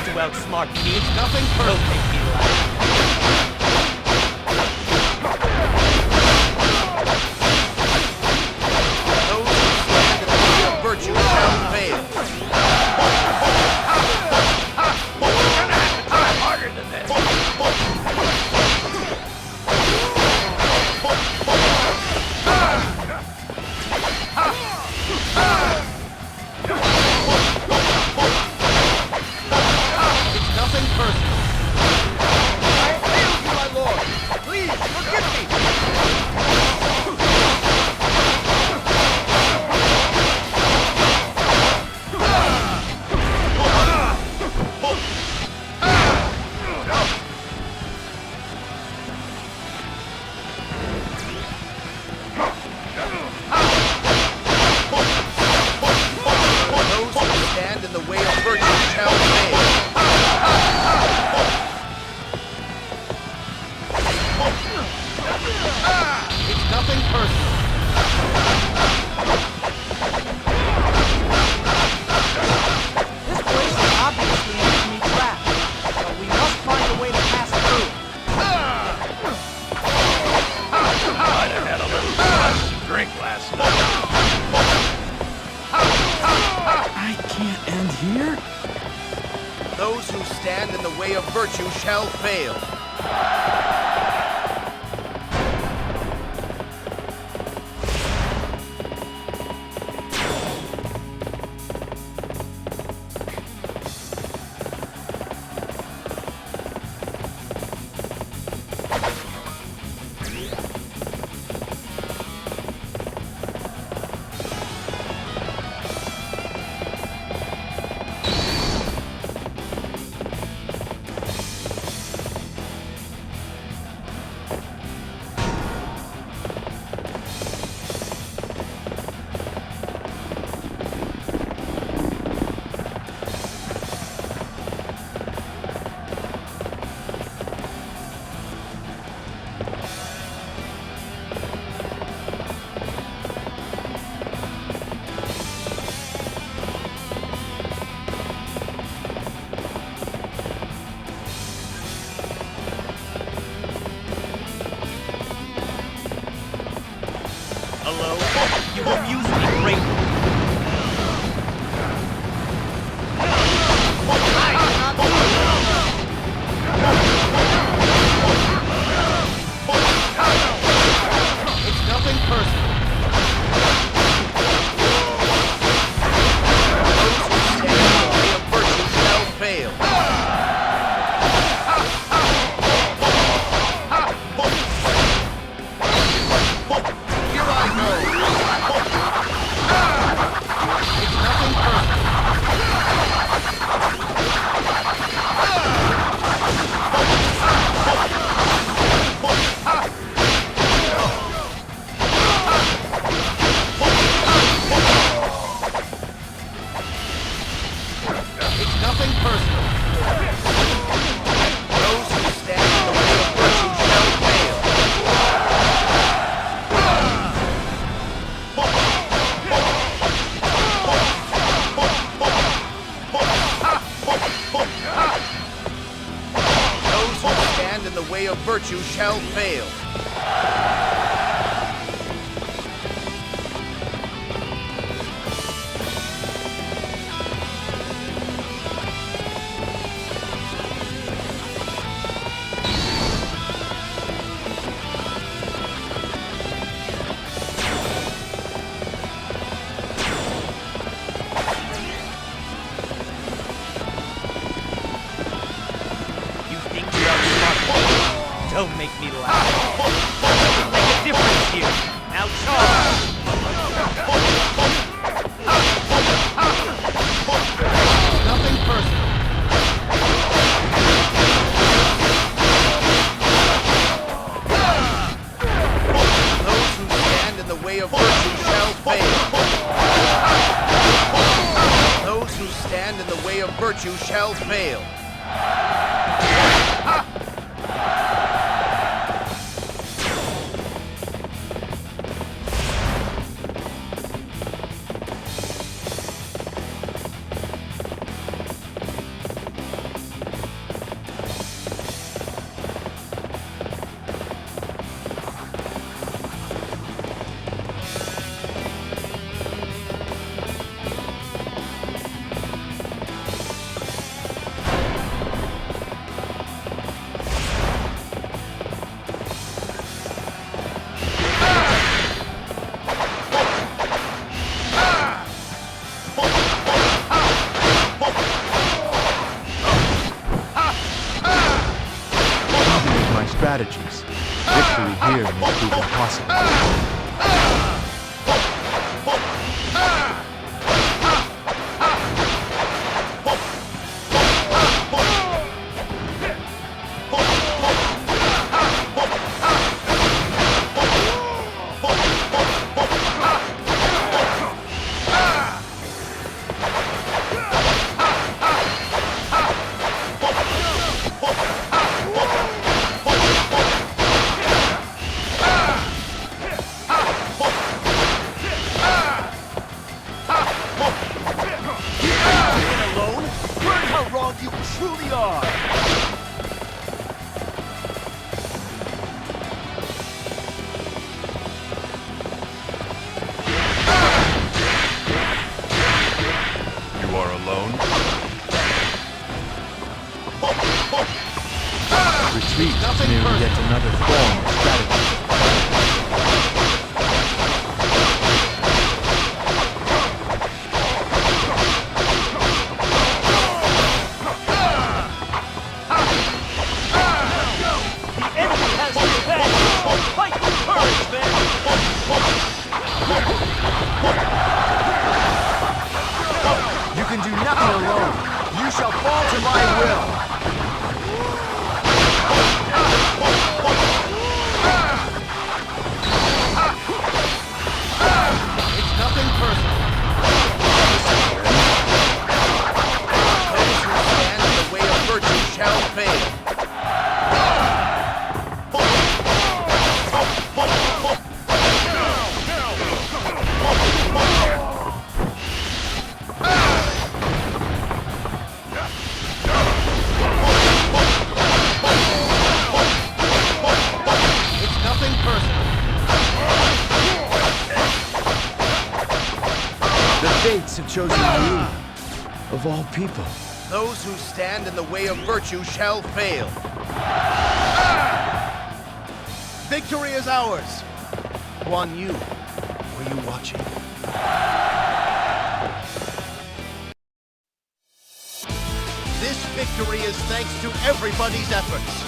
To outsmart me, it's nothing personal. Don't make me laugh. Those who stand in the way of virtue shall fail. We're gonna have to try harder than this. It's nothing personal. I have failed you, my lord. Please, forgive me. Those who stand in the way of virtue shall fail. It's nothing personal. This place is obviously an enemy trap, but we must find a way to pass through. Might have had a little too much to drink last night. I can't end here? Those who stand in the way of virtue shall fail. so? You amuse me greatly. It's nothing personal. Those who stand in the way of virtue shall fail. Here I go. It's nothing personal. It's nothing personal. Those who stand in the way of virtue shall fail. Those who stand in the way of virtue shall fail. You think you're outsmart me? Don't make me laugh. I can make a difference here. Now charge! Nothing personal. Those who stand in the way of virtue shall fail. Those who stand in the way of virtue shall fail. My strategies. Victory here may prove impossible. Alone? Learn how wrong you truly are! You are alone? Retreat is merely yet another form of strategy. The enemy has the advantage! Fight with courage, man! You can do nothing alone. You shall fall to my will. It's nothing personal. Those who stand in the way of virtue shall fail. fates have chosen you, of all people. Those who stand in the way of virtue shall fail. Victory is ours. Guan Yu, were you watching? This victory is thanks to everybody's efforts.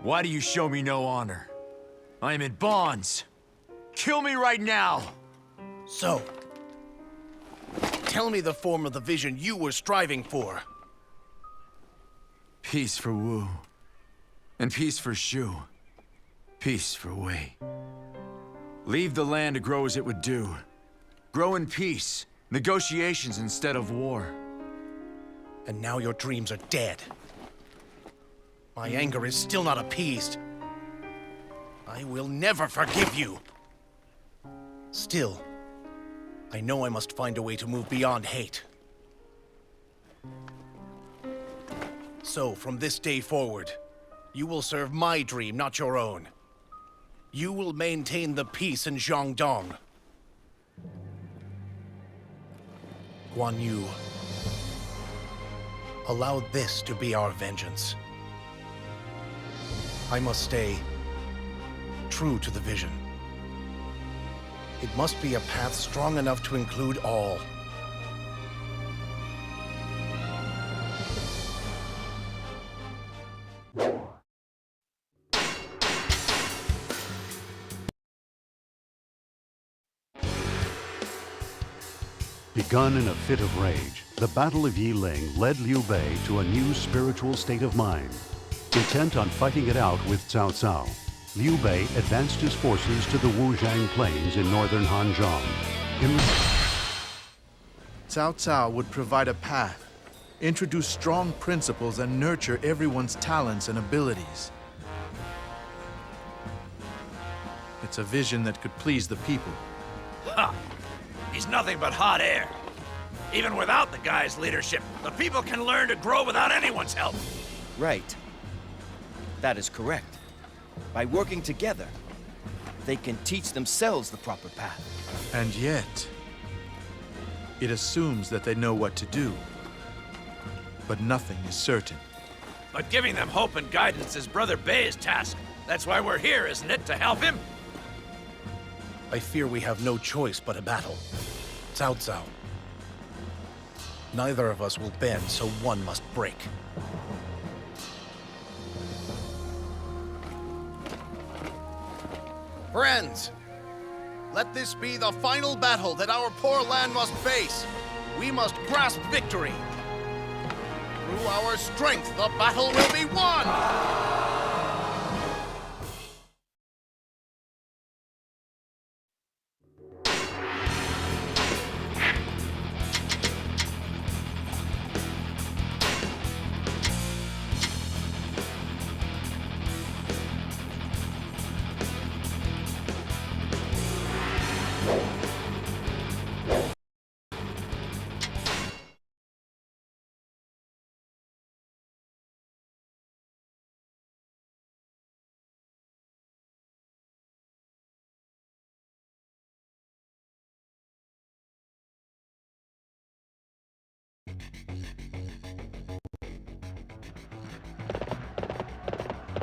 Why do you show me no honor? I am in bonds. Kill me right now! So, tell me the form of the vision you were striving for. Peace for Wu. And peace for Shu. Peace for Wei. Leave the land to grow as it would do. Grow in peace. Negotiations instead of war. And now your dreams are dead. My anger is still not appeased. I will never forgive you. Still, I know I must find a way to move beyond hate. So, from this day forward, you will serve my dream, not your own. You will maintain the peace in Jiangdong. Guan Yu, allow this to be our vengeance. I must stay true to the vision. It must be a path strong enough to include all. Begun in a fit of rage, the Battle of Yiling led Liu Bei to a new spiritual state of mind. Intent on fighting it out with Cao Cao, Liu Bei advanced his forces to the Wuzhang Plains in northern Hanzhong. Cao Cao would provide a path, introduce strong principles, and nurture everyone's talents and abilities. It's a vision that could please the people. Ha! He's nothing but hot air. Even without the guy's leadership, the people can learn to grow without anyone's help. Right. That is correct. By working together, they can teach themselves the proper path. And yet, it assumes that they know what to do. But nothing is certain. But giving them hope and guidance is Brother Bei's task. That's why we're here, isn't it? To help him? I fear we have no choice but a battle. Cao Cao. Neither of us will bend, so one must break. Friends, let this be the final battle that our poor land must face. We must grasp victory. Through our strength, the battle will be won!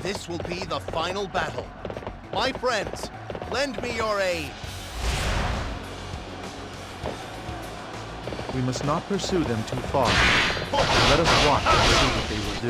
This will be the final battle. My friends, lend me your aid. We must not pursue them too far. Let us watch and see what they will do.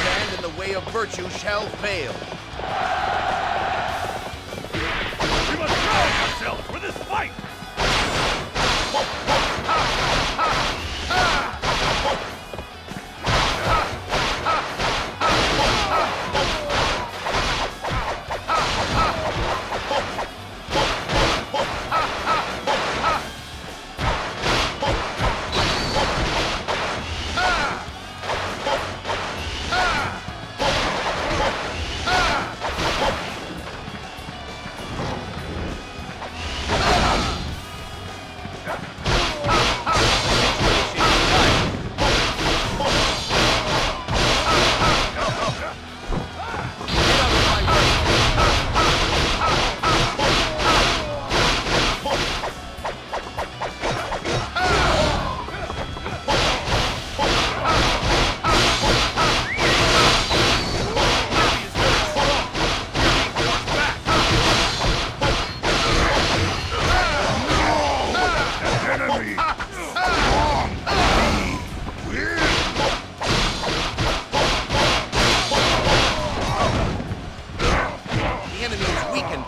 stand in the way of virtue shall fail. We must rouse ourselves for this fight!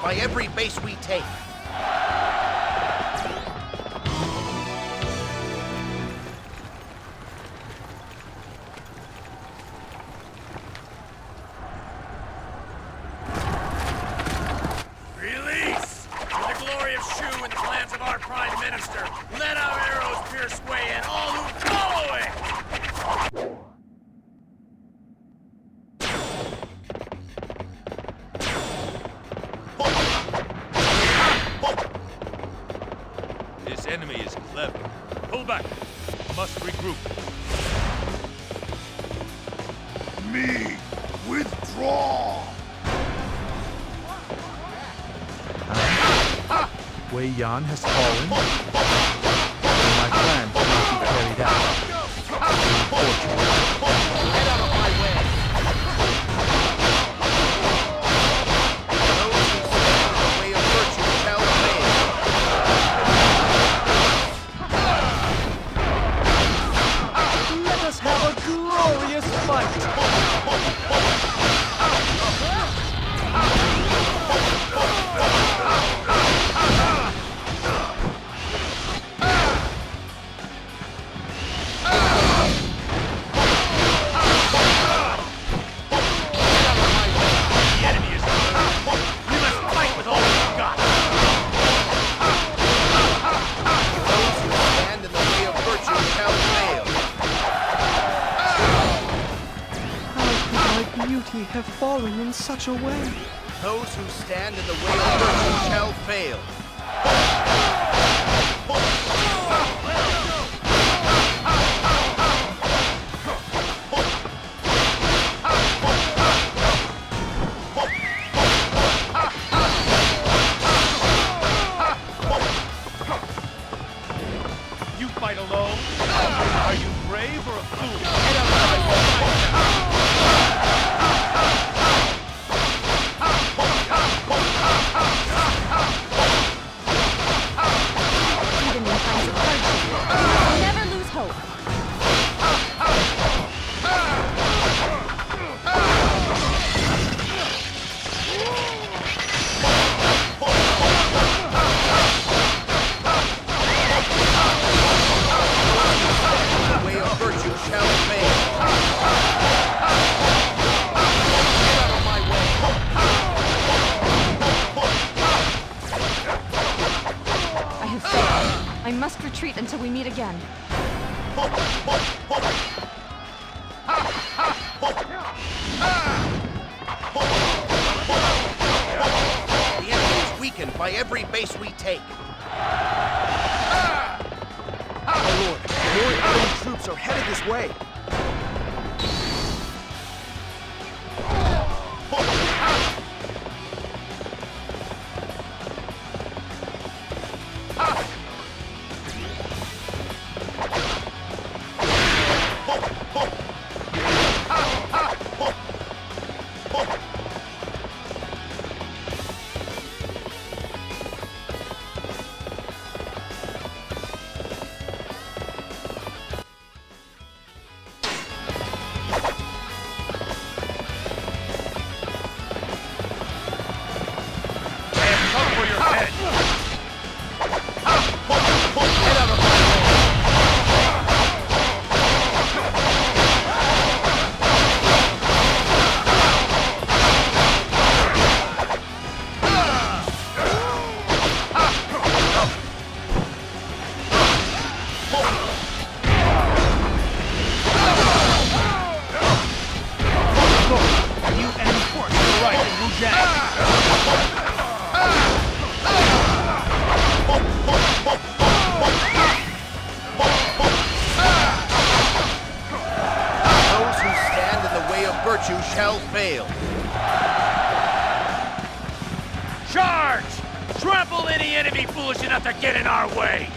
By every base we take. Release! For the glory of Shu and the plans of our Prime Minister, let our arrows pierce way and all who follow it! This enemy is clever. Pull back. Must regroup. Me, withdraw! Wei Yan has fallen, and my plan cannot be carried out. Unfortunately. Get out of my way! Those who stand in the way of virtue shall fail. Let us have a glorious fight! The enemy is alert. We must fight with all we've got. Those who stand in the way of virtue shall fail. How could my beauty have fallen in such a way? Those who stand in the way of virtue shall fail. You fight alone? Are you brave or a fool? Even in times of hardship, never lose hope. The way of virtue shall fail. Get out of my way. I have failed. I must retreat until we meet again. The enemy is weakened by every base we take. My lord, more enemy troops are headed this way. Those who stand in the way of virtue shall fail. Charge! Trample any enemy foolish enough to get in our way!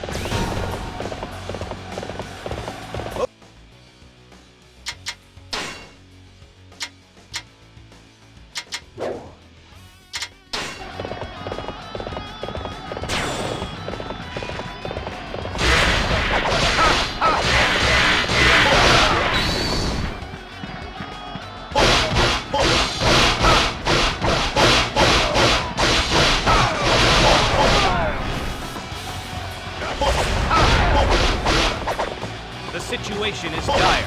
The situation is dire.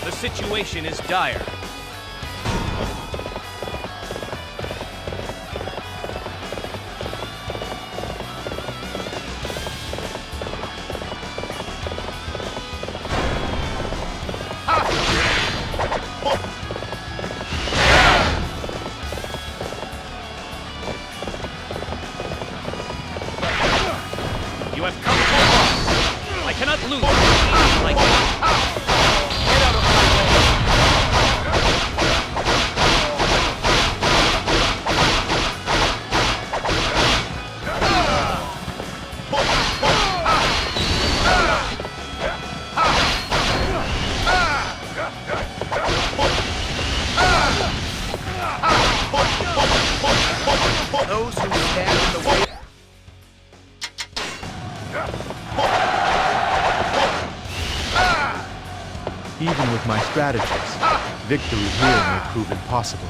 The situation is dire. You have come too far. I cannot lose like this. Get out of my Those who stand in the way. Even with my strategies, victory here may prove impossible.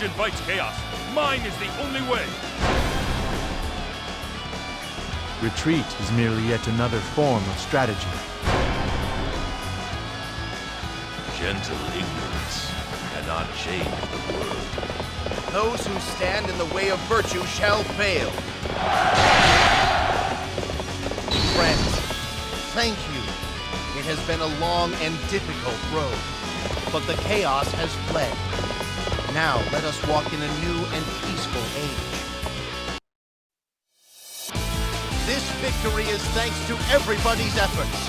Invites chaos. Mine is the only way. Retreat is merely yet another form of strategy. Gentle ignorance cannot change the world. Those who stand in the way of virtue shall fail. Friends, thank you. It has been a long and difficult road, but the chaos has fled. Now let us walk in a new and peaceful age. This victory is thanks to everybody's efforts.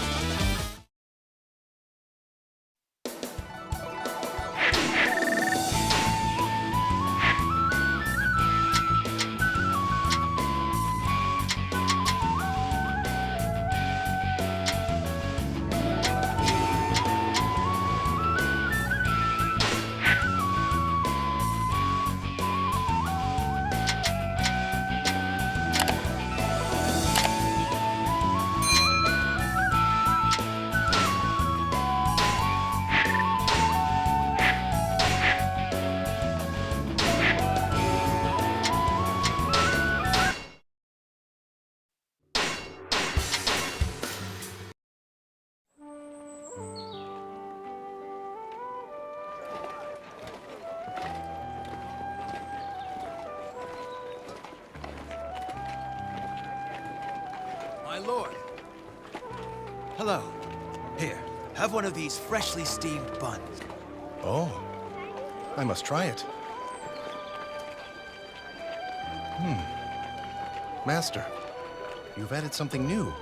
My lord. Hello. Here, Have one of these freshly steamed buns. Oh, I must try it. Master, you've added something new.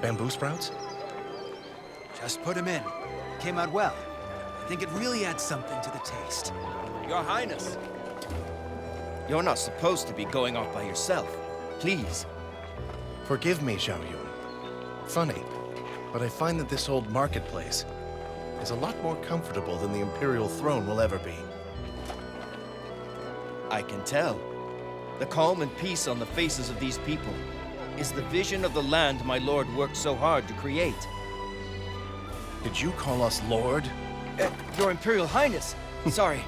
Bamboo sprouts? Just put them in. Came out well. I think it really adds something to the taste. Your Highness. You're not supposed to be going off by yourself. Please. Forgive me, Zhao Yun. Funny, but I find that this old marketplace is a lot more comfortable than the Imperial throne will ever be. I can tell. The calm and peace on the faces of these people is the vision of the land my lord worked so hard to create. Did you call us Lord? Your Imperial Highness. Sorry.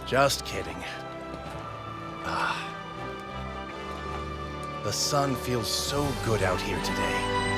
Just kidding. Ah. The sun feels so good out here today.